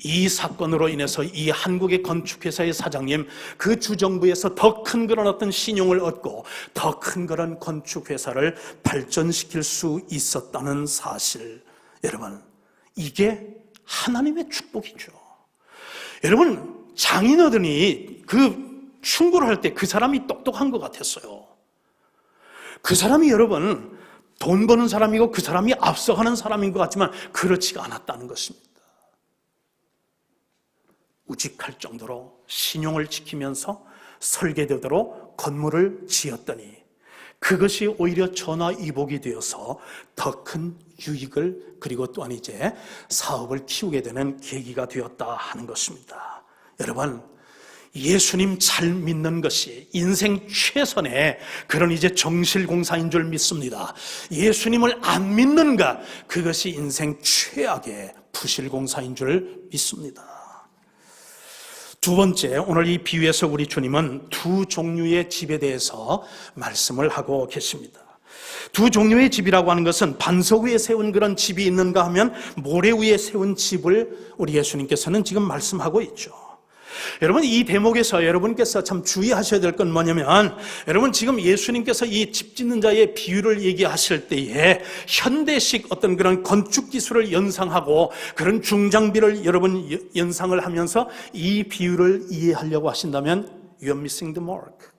이 사건으로 인해서 이 한국의 건축회사의 사장님, 그 주정부에서 더 큰 그런 어떤 신용을 얻고 더 큰 그런 건축회사를 발전시킬 수 있었다는 사실, 여러분, 이게 하나님의 축복이죠. 여러분, 장인어른이 그 충고를 할 때 그 사람이 똑똑한 것 같았어요. 그 사람이 여러분 돈 버는 사람이고 그 사람이 앞서가는 사람인 것 같지만 그렇지가 않았다는 것입니다. 우직할 정도로 신용을 지키면서 설계대로 건물을 지었더니 그것이 오히려 전화위복이 되어서 더 큰 유익을, 그리고 또한 이제 사업을 키우게 되는 계기가 되었다 하는 것입니다. 여러분, 예수님 잘 믿는 것이 인생 최선의 그런 이제 정실공사인 줄 믿습니다. 예수님을 안 믿는 것, 그것이 인생 최악의 부실공사인 줄 믿습니다. 두 번째, 오늘 이 비유에서 우리 주님은 두 종류의 집에 대해서 말씀을 하고 계십니다. 두 종류의 집이라고 하는 것은 반석 위에 세운 그런 집이 있는가 하면 모래 위에 세운 집을 우리 예수님께서는 지금 말씀하고 있죠. 여러분, 이 대목에서 여러분께서 참 주의하셔야 될 건 뭐냐면, 여러분 지금 예수님께서 이 집 짓는 자의 비유를 얘기하실 때에 현대식 어떤 그런 건축 기술을 연상하고 그런 중장비를 여러분 연상을 하면서 이 비유를 이해하려고 하신다면 You're missing the mark.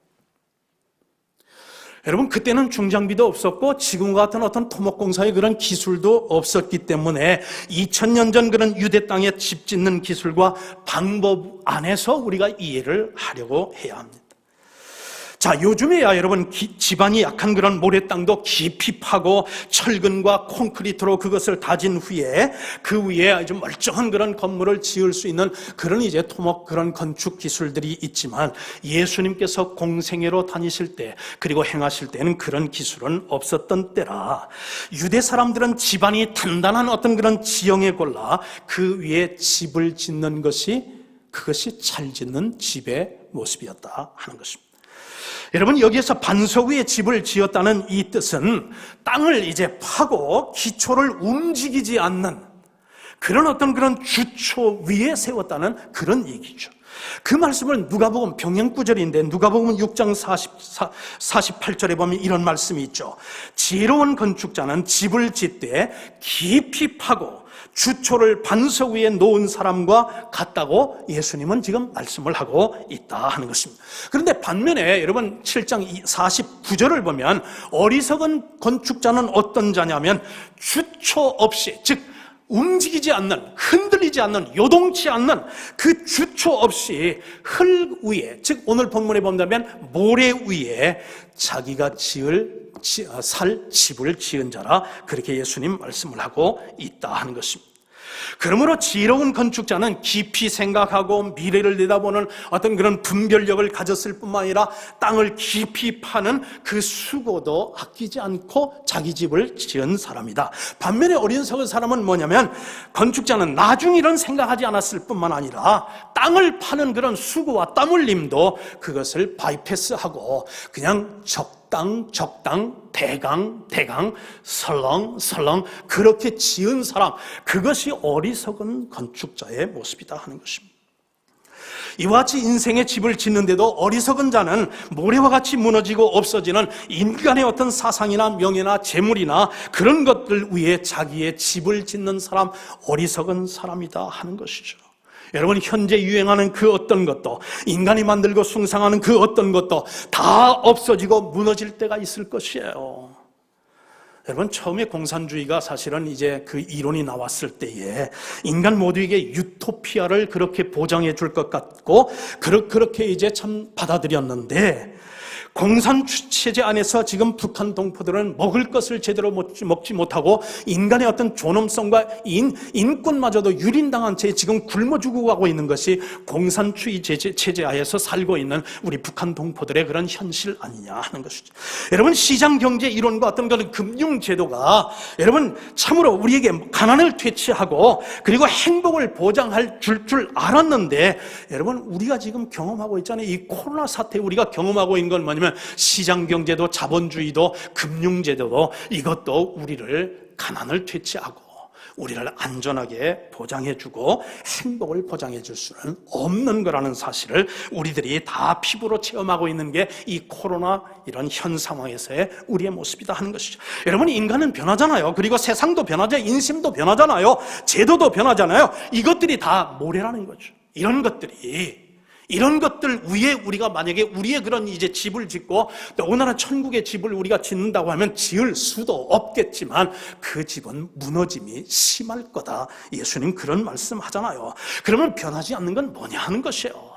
여러분, 그때는 중장비도 없었고 지금과 같은 어떤 토목공사의 그런 기술도 없었기 때문에 2000년 전 그런 유대 땅에 집 짓는 기술과 방법 안에서 우리가 이해를 하려고 해야 합니다. 자, 요즘에야 여러분 집안이 약한 그런 모래 땅도 깊이 파고 철근과 콘크리트로 그것을 다진 후에 그 위에 아주 멀쩡한 그런 건물을 지을 수 있는 그런 이제 토목 그런 건축 기술들이 있지만 예수님께서 공생애로 다니실 때 그리고 행하실 때는 그런 기술은 없었던 때라 유대 사람들은 집안이 단단한 어떤 그런 지형에 골라 그 위에 집을 짓는 것이 그것이 잘 짓는 집의 모습이었다 하는 것입니다. 여러분, 여기에서 반석 위에 집을 지었다는 이 뜻은 땅을 이제 파고 기초를 움직이지 않는 그런 주초 위에 세웠다는 그런 얘기죠. 그 말씀을 누가복음 병행구절인데 누가복음 6장 48절에 보면 이런 말씀이 있죠. 지혜로운 건축자는 집을 짓되 깊이 파고 주초를 반석 위에 놓은 사람과 같다고 예수님은 지금 말씀을 하고 있다 하는 것입니다. 그런데 반면에 여러분 7장 49절을 보면 어리석은 건축자는 어떤 자냐면 주초 없이, 즉 움직이지 않는, 흔들리지 않는, 요동치 않는 그 주초 없이 흙 위에, 즉 오늘 본문에 본다면 모래 위에 자기가 살 집을 지은 자라, 그렇게 예수님 말씀을 하고 있다 하는 것입니다. 그러므로 지혜로운 건축자는 깊이 생각하고 미래를 내다보는 어떤 그런 분별력을 가졌을 뿐만 아니라 땅을 깊이 파는 그 수고도 아끼지 않고 자기 집을 지은 사람이다. 반면에 어리석은 사람은 뭐냐면, 건축자는 나중 일은 생각하지 않았을 뿐만 아니라 땅을 파는 그런 수고와 땀 흘림도 그것을 바이패스하고 그냥 적당, 대강, 설렁 그렇게 지은 사람, 그것이 어리석은 건축자의 모습이다 하는 것입니다. 이와 같이 인생의 집을 짓는데도 어리석은 자는 모래와 같이 무너지고 없어지는 인간의 어떤 사상이나 명예나 재물이나 그런 것들 위에 자기의 집을 짓는 사람, 어리석은 사람이다 하는 것이죠. 여러분, 현재 유행하는 그 어떤 것도, 인간이 만들고 숭상하는 그 어떤 것도 다 없어지고 무너질 때가 있을 것이에요. 여러분, 처음에 공산주의가 사실은 이제 그 이론이 나왔을 때에 인간 모두에게 유토피아를 그렇게 보장해 줄 것 같고 그렇게 이제 참 받아들였는데, 공산체제 안에서 지금 북한 동포들은 먹을 것을 제대로 먹지 못하고 인간의 어떤 존엄성과 인권마저도 유린당한 채 지금 굶어 죽어가고 있는 것이 공산주의 체제 하에서 살고 있는 우리 북한 동포들의 그런 현실 아니냐 하는 것이죠. 여러분, 시장경제 이론과 어떤 그런 금융제도가 여러분 참으로 우리에게 가난을 퇴치하고 그리고 행복을 보장할 줄 알았는데, 여러분 우리가 지금 경험하고 있잖아요. 이 코로나 사태 우리가 경험하고 있는 건 뭐냐면, 시장경제도 자본주의도 금융제도도 이것도 우리를 가난을 퇴치하고 우리를 안전하게 보장해주고 행복을 보장해줄 수는 없는 거라는 사실을 우리들이 다 피부로 체험하고 있는 게 이 코로나 이런 현 상황에서의 우리의 모습이다 하는 것이죠. 여러분, 인간은 변하잖아요. 그리고 세상도 변하잖아요. 인심도 변하잖아요. 제도도 변하잖아요. 이것들이 다 모래라는 거죠. 이런 것들 위에 우리가 만약에 우리의 그런 이제 집을 짓고 또 오늘은 천국의 집을 우리가 짓는다고 하면 지을 수도 없겠지만 그 집은 무너짐이 심할 거다. 예수님 그런 말씀 하잖아요. 그러면 변하지 않는 건 뭐냐 하는 것이에요.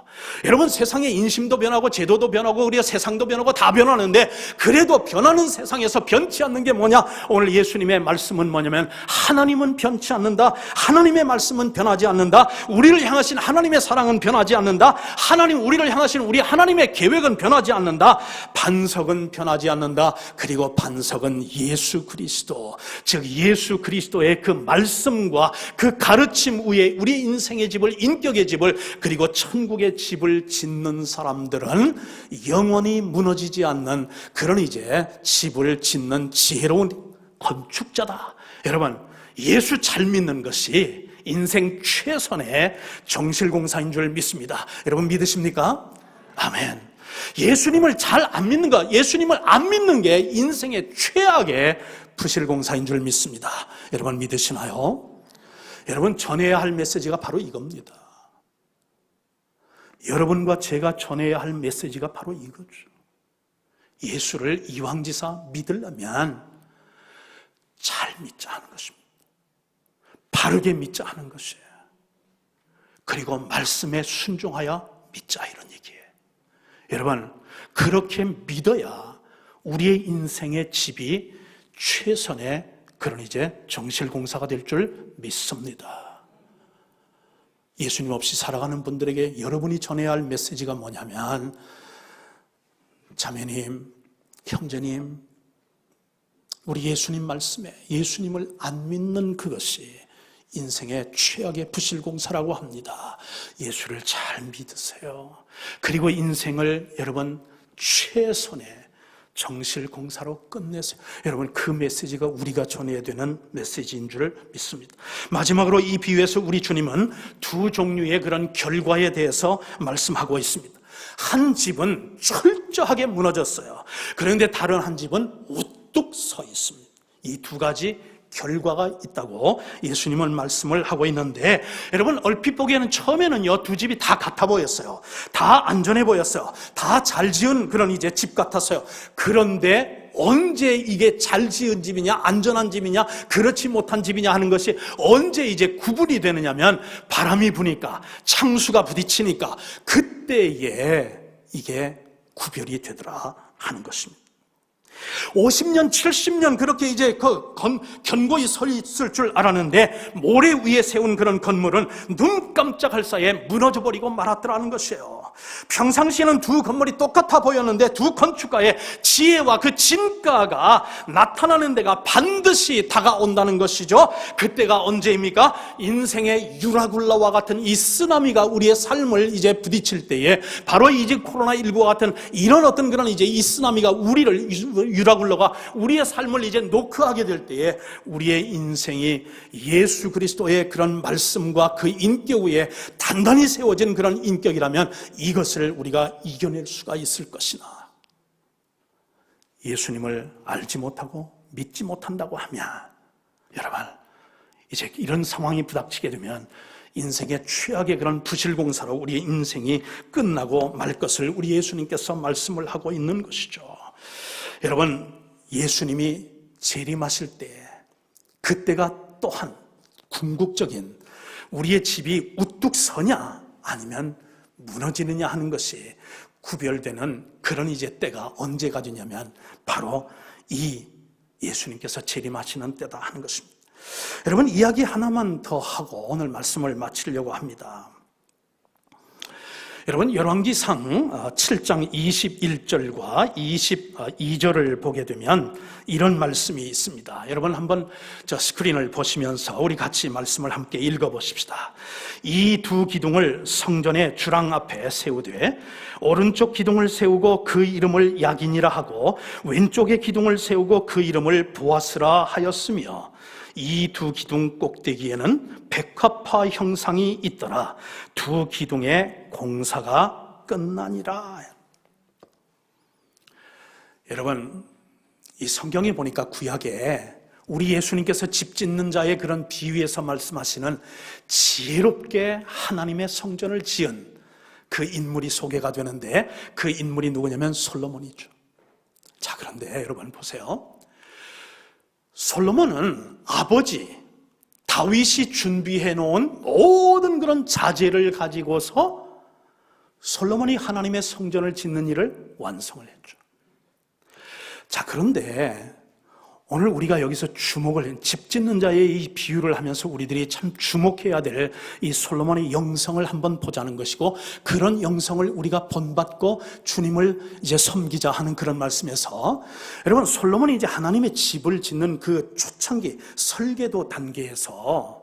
여러분, 세상의 인심도 변하고 제도도 변하고 우리가 세상도 변하고 다 변하는데, 그래도 변하는 세상에서 변치 않는 게 뭐냐? 오늘 예수님의 말씀은 뭐냐면, 하나님은 변치 않는다. 하나님의 말씀은 변하지 않는다. 우리를 향하신 하나님의 사랑은 변하지 않는다. 우리를 향하신 우리 하나님의 계획은 변하지 않는다. 반석은 변하지 않는다. 그리고 반석은 예수 그리스도, 즉 예수 그리스도의 그 말씀과 그 가르침 위에 우리 인생의 집을, 인격의 집을, 그리고 천국의 집을 짓는 사람들은 영원히 무너지지 않는 그런 이제 집을 짓는 지혜로운 건축자다. 여러분, 예수 잘 믿는 것이 인생 최선의 정실공사인 줄 믿습니다. 여러분 믿으십니까? 아멘. 예수님을 잘 안 믿는 것, 예수님을 안 믿는 게 인생의 최악의 부실공사인 줄 믿습니다. 여러분 믿으시나요? 여러분, 전해야 할 메시지가 바로 이겁니다. 여러분과 제가 전해야 할 메시지가 바로 이거죠. 예수를 이왕지사 믿으려면 잘 믿자 하는 것입니다. 바르게 믿자 하는 것이에요. 그리고 말씀에 순종하여 믿자, 이런 얘기예요. 여러분, 그렇게 믿어야 우리의 인생의 집이 최선의 그런 이제 정실공사가 될 줄 믿습니다. 예수님 없이 살아가는 분들에게 여러분이 전해야 할 메시지가 뭐냐면, 자매님, 형제님, 우리 예수님 말씀에 예수님을 안 믿는 그것이 인생의 최악의 부실공사라고 합니다. 예수를 잘 믿으세요. 그리고 인생을 여러분 최선의 정실 공사로 끝냈어요. 여러분, 그 메시지가 우리가 전해야 되는 메시지인 줄 믿습니다. 마지막으로 이 비유에서 우리 주님은 두 종류의 그런 결과에 대해서 말씀하고 있습니다. 한 집은 철저하게 무너졌어요. 그런데 다른 한 집은 우뚝 서 있습니다. 이 두 가지 결과가 있다고 예수님은 말씀을 하고 있는데, 여러분, 얼핏 보기에는 처음에는요, 두 집이 다 같아 보였어요. 다 안전해 보였어요. 다 잘 지은 그런 이제 집 같았어요. 그런데 언제 이게 잘 지은 집이냐, 안전한 집이냐, 그렇지 못한 집이냐 하는 것이 언제 이제 구분이 되느냐면, 바람이 부니까, 창수가 부딪히니까, 그때에 이게 구별이 되더라 하는 것입니다. 50년, 70년 그렇게 이제 견고히 서 있을 줄 알았는데, 모래 위에 세운 그런 건물은 눈 깜짝할 사이에 무너져 버리고 말았더라는 것이에요. 평상시에는 두 건물이 똑같아 보였는데 두 건축가의 지혜와 그 진가가 나타나는 데가 반드시 다가온다는 것이죠. 그때가 언제입니까? 인생의 유라굴라와 같은 이 쓰나미가 우리의 삶을 이제 부딪힐 때에, 바로 이제 코로나19와 같은 이런 어떤 그런 이제 이 쓰나미가 우리를, 유라굴라가 우리의 삶을 이제 노크하게 될 때에, 우리의 인생이 예수 그리스도의 그런 말씀과 그 인격 위에 단단히 세워진 그런 인격이라면 이것을 우리가 이겨낼 수가 있을 것이나, 예수님을 알지 못하고 믿지 못한다고 하면, 여러분, 이제 이런 상황이 부닥치게 되면 인생의 최악의 그런 부실공사로 우리의 인생이 끝나고 말 것을 우리 예수님께서 말씀을 하고 있는 것이죠. 여러분, 예수님이 재림하실 때, 그때가 또한 궁극적인, 우리의 집이 우뚝 서냐 아니면 무너지느냐 하는 것이 구별되는 그런 이제 때가 언제가 되냐면, 바로 이 예수님께서 재림하시는 때다 하는 것입니다. 여러분, 이야기 하나만 더 하고 오늘 말씀을 마치려고 합니다. 여러분, 열왕기상 7장 21절과 22절을 보게 되면 이런 말씀이 있습니다. 여러분, 한번 저 스크린을 보시면서 우리 같이 말씀을 함께 읽어보십시다. 이 두 기둥을 성전의 주랑 앞에 세우되, 오른쪽 기둥을 세우고 그 이름을 야긴이라 하고 왼쪽의 기둥을 세우고 그 이름을 보아스라 하였으며, 이 두 기둥 꼭대기에는 백합화 형상이 있더라. 두 기둥의 공사가 끝나니라. 여러분, 이 성경에 보니까 구약에 우리 예수님께서 집 짓는 자의 그런 비유에서 말씀하시는 지혜롭게 하나님의 성전을 지은 그 인물이 소개가 되는데, 그 인물이 누구냐면 솔로몬이죠. 자, 그런데 여러분 보세요. 솔로몬은 아버지 다윗이 준비해 놓은 모든 그런 자재를 가지고서 솔로몬이 하나님의 성전을 짓는 일을 완성을 했죠. 자, 그런데 오늘 우리가 여기서 집 짓는 자의 이 비유를 하면서 우리들이 참 주목해야 될 이 솔로몬의 영성을 한번 보자는 것이고, 그런 영성을 우리가 본받고 주님을 이제 섬기자 하는 그런 말씀에서, 여러분, 솔로몬이 이제 하나님의 집을 짓는 그 초창기 설계도 단계에서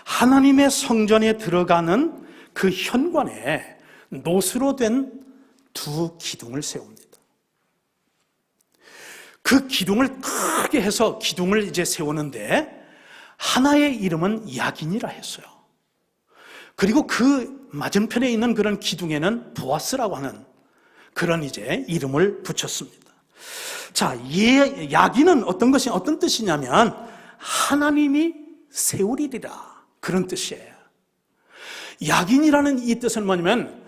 하나님의 성전에 들어가는 그 현관에 노스로 된 두 기둥을 세웁니다. 그 기둥을 크게 해서 기둥을 이제 세우는데, 하나의 이름은 야긴이라 했어요. 그리고 그 맞은편에 있는 그런 기둥에는 보아스라고 하는 그런 이제 이름을 붙였습니다. 자, 야긴은 어떤 뜻이냐면 하나님이 세우리리라, 그런 뜻이에요. 야긴이라는 이 뜻은 뭐냐면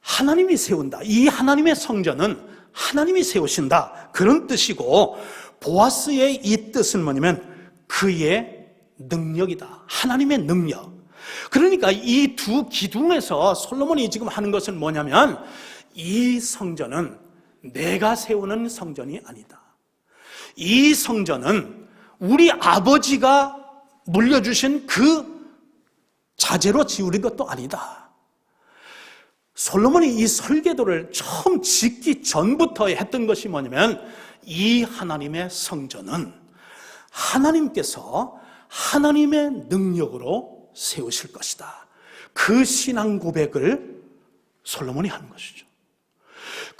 하나님이 세운다. 이 하나님의 성전은 하나님이 세우신다, 그런 뜻이고, 보아스의 이 뜻은 뭐냐면 그의 능력이다. 하나님의 능력. 그러니까 이 두 기둥에서 솔로몬이 지금 하는 것은 뭐냐면, 이 성전은 내가 세우는 성전이 아니다. 이 성전은 우리 아버지가 물려주신 그 자재로 지으린 것도 아니다. 솔로몬이 이 설계도를 처음 짓기 전부터 했던 것이 뭐냐면, 이 하나님의 성전은 하나님께서 하나님의 능력으로 세우실 것이다. 그 신앙 고백을 솔로몬이 하는 것이죠.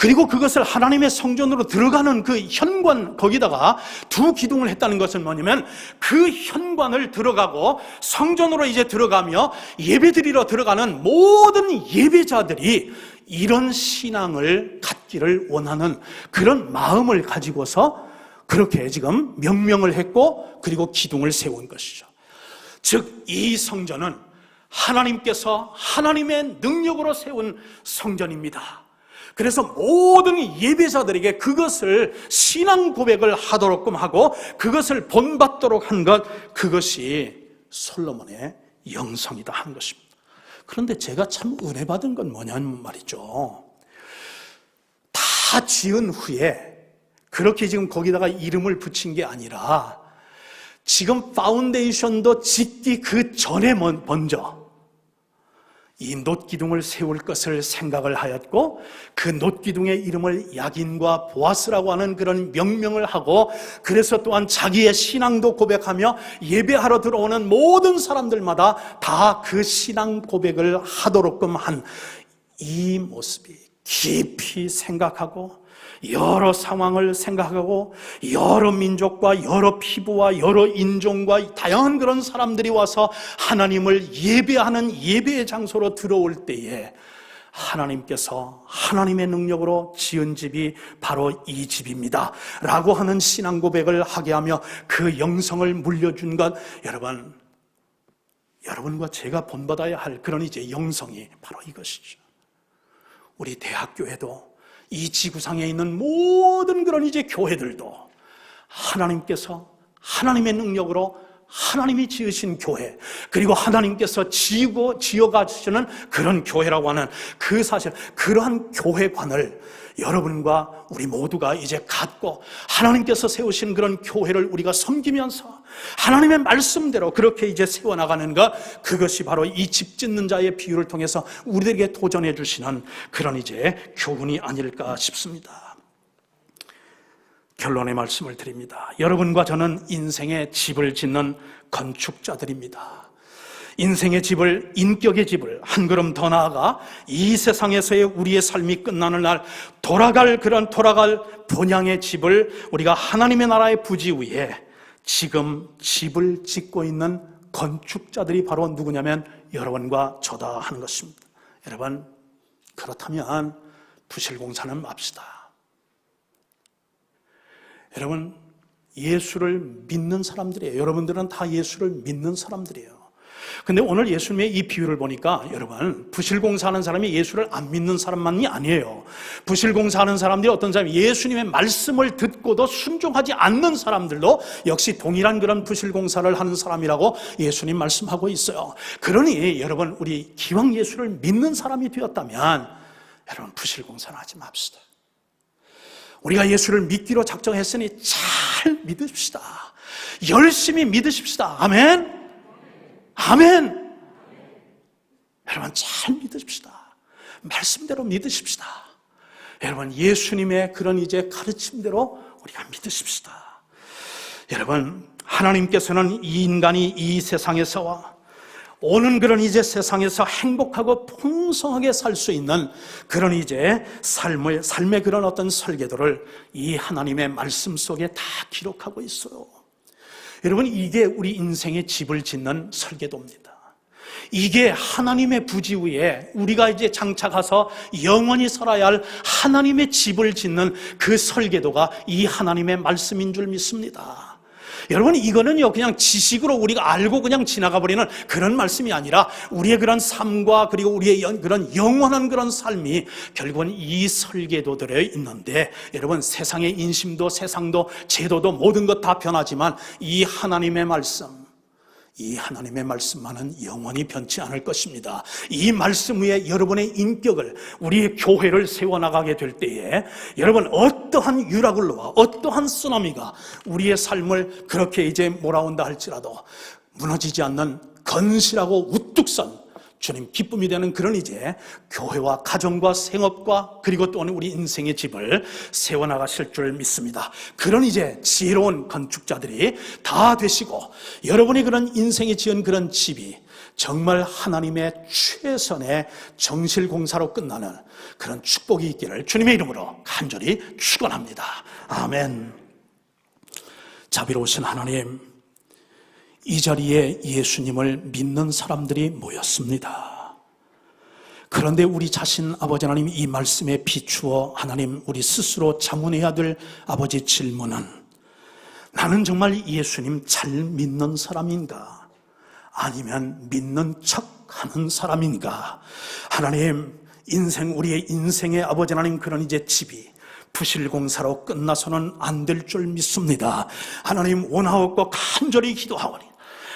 그리고 그것을 하나님의 성전으로 들어가는 그 현관, 거기다가 두 기둥을 했다는 것은 뭐냐면 그 현관을 들어가고 성전으로 이제 들어가며 예배드리러 들어가는 모든 예배자들이 이런 신앙을 갖기를 원하는 그런 마음을 가지고서 그렇게 지금 명명을 했고 그리고 기둥을 세운 것이죠. 즉 이 성전은 하나님께서 하나님의 능력으로 세운 성전입니다. 그래서 모든 예배자들에게 그것을 신앙 고백을 하도록끔 하고 그것을 본받도록 한 것, 그것이 솔로몬의 영성이다 하는 것입니다. 그런데 제가 참 은혜 받은 건 뭐냐면 말이죠, 다 지은 후에 그렇게 지금 거기다가 이름을 붙인 게 아니라 지금 파운데이션도 짓기 그 전에 먼저 이 놋기둥을 세울 것을 생각을 하였고 그 놋기둥의 이름을 야긴과 보아스라고 하는 그런 명명을 하고, 그래서 또한 자기의 신앙도 고백하며 예배하러 들어오는 모든 사람들마다 다 그 신앙 고백을 하도록끔 한 이 모습이 깊이 생각하고 여러 상황을 생각하고 여러 민족과 여러 피부와 여러 인종과 다양한 그런 사람들이 와서 하나님을 예배하는 예배의 장소로 들어올 때에 하나님께서 하나님의 능력으로 지은 집이 바로 이 집입니다 라고 하는 신앙 고백을 하게 하며 그 영성을 물려준 것, 여러분과 제가 본받아야 할 그런 이제 영성이 바로 이것이죠. 우리 대학교에도 이 지구상에 있는 모든 그런 이제 교회들도 하나님께서 하나님의 능력으로 하나님이 지으신 교회, 그리고 하나님께서 지어가시는 그런 교회라고 하는 그 사실, 그러한 교회관을 여러분과 우리 모두가 이제 갖고 하나님께서 세우신 그런 교회를 우리가 섬기면서 하나님의 말씀대로 그렇게 이제 세워나가는 것, 그것이 바로 이 집 짓는 자의 비유를 통해서 우리에게 도전해 주시는 그런 이제 교훈이 아닐까 싶습니다. 결론의 말씀을 드립니다. 여러분과 저는 인생의 집을 짓는 건축자들입니다. 인생의 집을, 인격의 집을 한 걸음 더 나아가 이 세상에서의 우리의 삶이 끝나는 날 돌아갈 본향의 집을 우리가 하나님의 나라의 부지 위에 지금 집을 짓고 있는 건축자들이 바로 누구냐면 여러분과 저다 하는 것입니다. 여러분, 그렇다면 부실공사는 맙시다. 여러분, 예수를 믿는 사람들이에요. 여러분들은 다 예수를 믿는 사람들이에요. 근데 오늘 예수님의 이 비유를 보니까 여러분, 부실공사하는 사람이 예수를 안 믿는 사람만이 아니에요. 부실공사하는 사람들이 어떤 사람이 예수님의 말씀을 듣고도 순종하지 않는 사람들도 역시 동일한 그런 부실공사를 하는 사람이라고 예수님 말씀하고 있어요. 그러니 여러분, 우리 기왕 예수를 믿는 사람이 되었다면 여러분, 부실공사는 하지 맙시다. 우리가 예수를 믿기로 작정했으니 잘 믿으십시다. 열심히 믿으십시다. 아멘. 아멘. 여러분, 잘 믿으십시다. 말씀대로 믿으십시다. 여러분, 예수님의 그런 이제 가르침대로 우리가 믿으십시다. 여러분, 하나님께서는 이 인간이 이 세상에서 오는 그런 이제 세상에서 행복하고 풍성하게 살 수 있는 그런 이제 삶의 그런 어떤 설계도를 이 하나님의 말씀 속에 다 기록하고 있어요. 여러분, 이게 우리 인생의 집을 짓는 설계도입니다. 이게 하나님의 부지 위에 우리가 이제 장착해서 영원히 살아야 할 하나님의 집을 짓는 그 설계도가 이 하나님의 말씀인 줄 믿습니다. 여러분, 이거는요 그냥 지식으로 우리가 알고 그냥 지나가버리는 그런 말씀이 아니라 우리의 그런 삶과 그리고 우리의 그런 영원한 그런 삶이 결국은 이 설계도들에 있는데, 여러분, 세상의 인심도 세상도 제도도 모든 것 다 변하지만 이 하나님의 말씀만은 영원히 변치 않을 것입니다. 이 말씀 위에 여러분의 인격을, 우리의 교회를 세워나가게 될 때에 여러분, 어떠한 유라굴로와 어떠한 쓰나미가 우리의 삶을 그렇게 이제 몰아온다 할지라도 무너지지 않는 건실하고 우뚝 선 주님 기쁨이 되는 그런 이제 교회와 가정과 생업과 그리고 또 우리 인생의 집을 세워나가실 줄 믿습니다. 그런 이제 지혜로운 건축자들이 다 되시고 여러분이 그런 인생이 지은 그런 집이 정말 하나님의 최선의 정실공사로 끝나는 그런 축복이 있기를 주님의 이름으로 간절히 축원합니다. 아멘. 자비로우신 하나님, 이 자리에 예수님을 믿는 사람들이 모였습니다. 그런데 우리 자신 아버지 하나님, 이 말씀에 비추어 하나님 우리 스스로 자문해야 될 아버지 질문은, 나는 정말 예수님 잘 믿는 사람인가? 아니면 믿는 척하는 사람인가? 하나님, 우리의 인생의 아버지 하나님, 그런 이제 집이 부실공사로 끝나서는 안 될 줄 믿습니다. 하나님, 원하옵고 간절히 기도하오니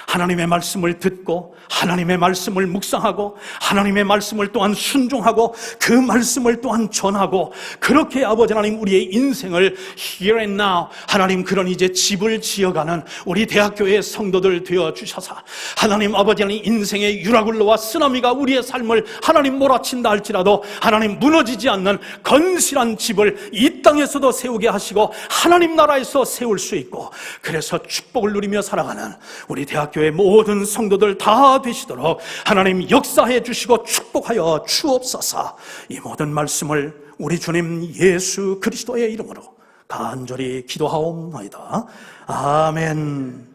하나님의 말씀을 듣고 하나님의 말씀을 묵상하고 하나님의 말씀을 또한 순종하고 그 말씀을 또한 전하고, 그렇게 아버지 하나님 우리의 인생을 here and now 하나님 그런 이제 집을 지어가는 우리 대학교의 성도들 되어주셔서, 하나님 아버지 하나님 인생의 유라굴로와 쓰나미가 우리의 삶을 하나님 몰아친다 할지라도 하나님 무너지지 않는 건실한 집을 이 땅에서도 세우게 하시고 하나님 나라에서 세울 수 있고, 그래서 축복을 누리며 살아가는 우리 대학교의 모든 성도들 다 되시도록 하나님 역사해 주시고 축복하여 주옵소서. 이 모든 말씀을 우리 주님 예수 그리스도의 이름으로 간절히 기도하옵나이다. 아멘.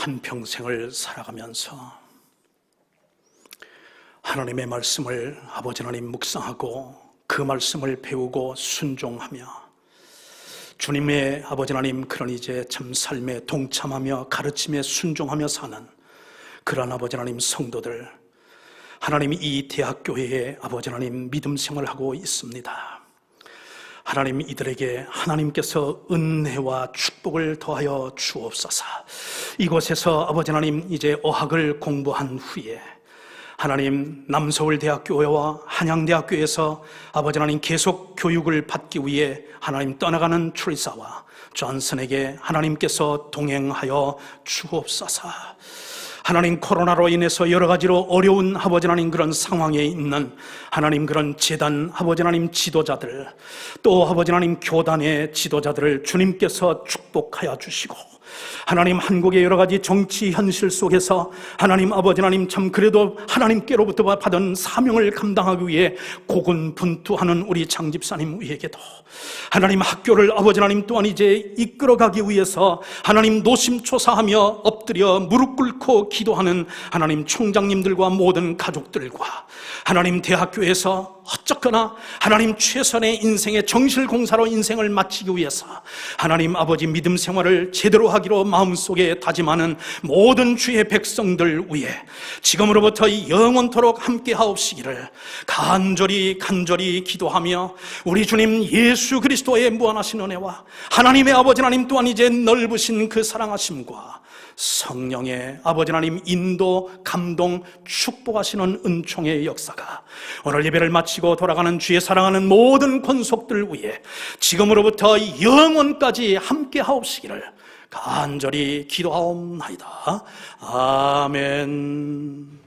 한평생을 살아가면서 하나님의 말씀을 아버지 하나님 묵상하고 그 말씀을 배우고 순종하며 주님의 아버지 하나님 그런 이제 참 삶에 동참하며 가르침에 순종하며 사는 그런 아버지 하나님 성도들, 하나님이 이 대학교회에 아버지 하나님 믿음 생활을 하고 있습니다. 하나님, 이들에게 하나님께서 은혜와 축복을 더하여 주옵소서. 이곳에서 아버지 하나님 이제 어학을 공부한 후에 하나님 남서울대학교와 한양대학교에서 아버지 하나님 계속 교육을 받기 위해 하나님 떠나가는 트리사와 존슨에게 하나님께서 동행하여 주옵소서. 하나님, 코로나로 인해서 여러 가지로 어려운 아버지 하나님 그런 상황에 있는 하나님 그런 재단 아버지 하나님 지도자들, 또 아버지 하나님 교단의 지도자들을 주님께서 축복하여 주시고, 하나님 한국의 여러 가지 정치 현실 속에서 하나님 아버지 하나님 참 그래도 하나님께로부터 받은 사명을 감당하기 위해 고군분투하는 우리 장집사님 위에게도 하나님 학교를 아버지 하나님 또한 이제 이끌어가기 위해서 하나님 노심초사하며 엎드려 무릎 꿇고 기도하는 하나님 총장님들과 모든 가족들과 하나님 대학교에서 어쨌거나 하나님 최선의 인생의 정실공사로 인생을 마치기 위해서 하나님 아버지 믿음 생활을 제대로 하기로 마음속에 다짐하는 모든 주의 백성들 위해 지금으로부터 영원토록 함께 하옵시기를 간절히 기도하며 우리 주님 예수 그리스도의 무한하신 은혜와 하나님의 아버지 하나님 또한 이제 넓으신 그 사랑하심과 성령의 아버지 하나님 인도, 감동, 축복하시는 은총의 역사가 오늘 예배를 마치고 돌아가는 주의 사랑하는 모든 권속들 위해 지금으로부터 영원까지 함께 하옵시기를 간절히 기도하옵나이다. 아멘.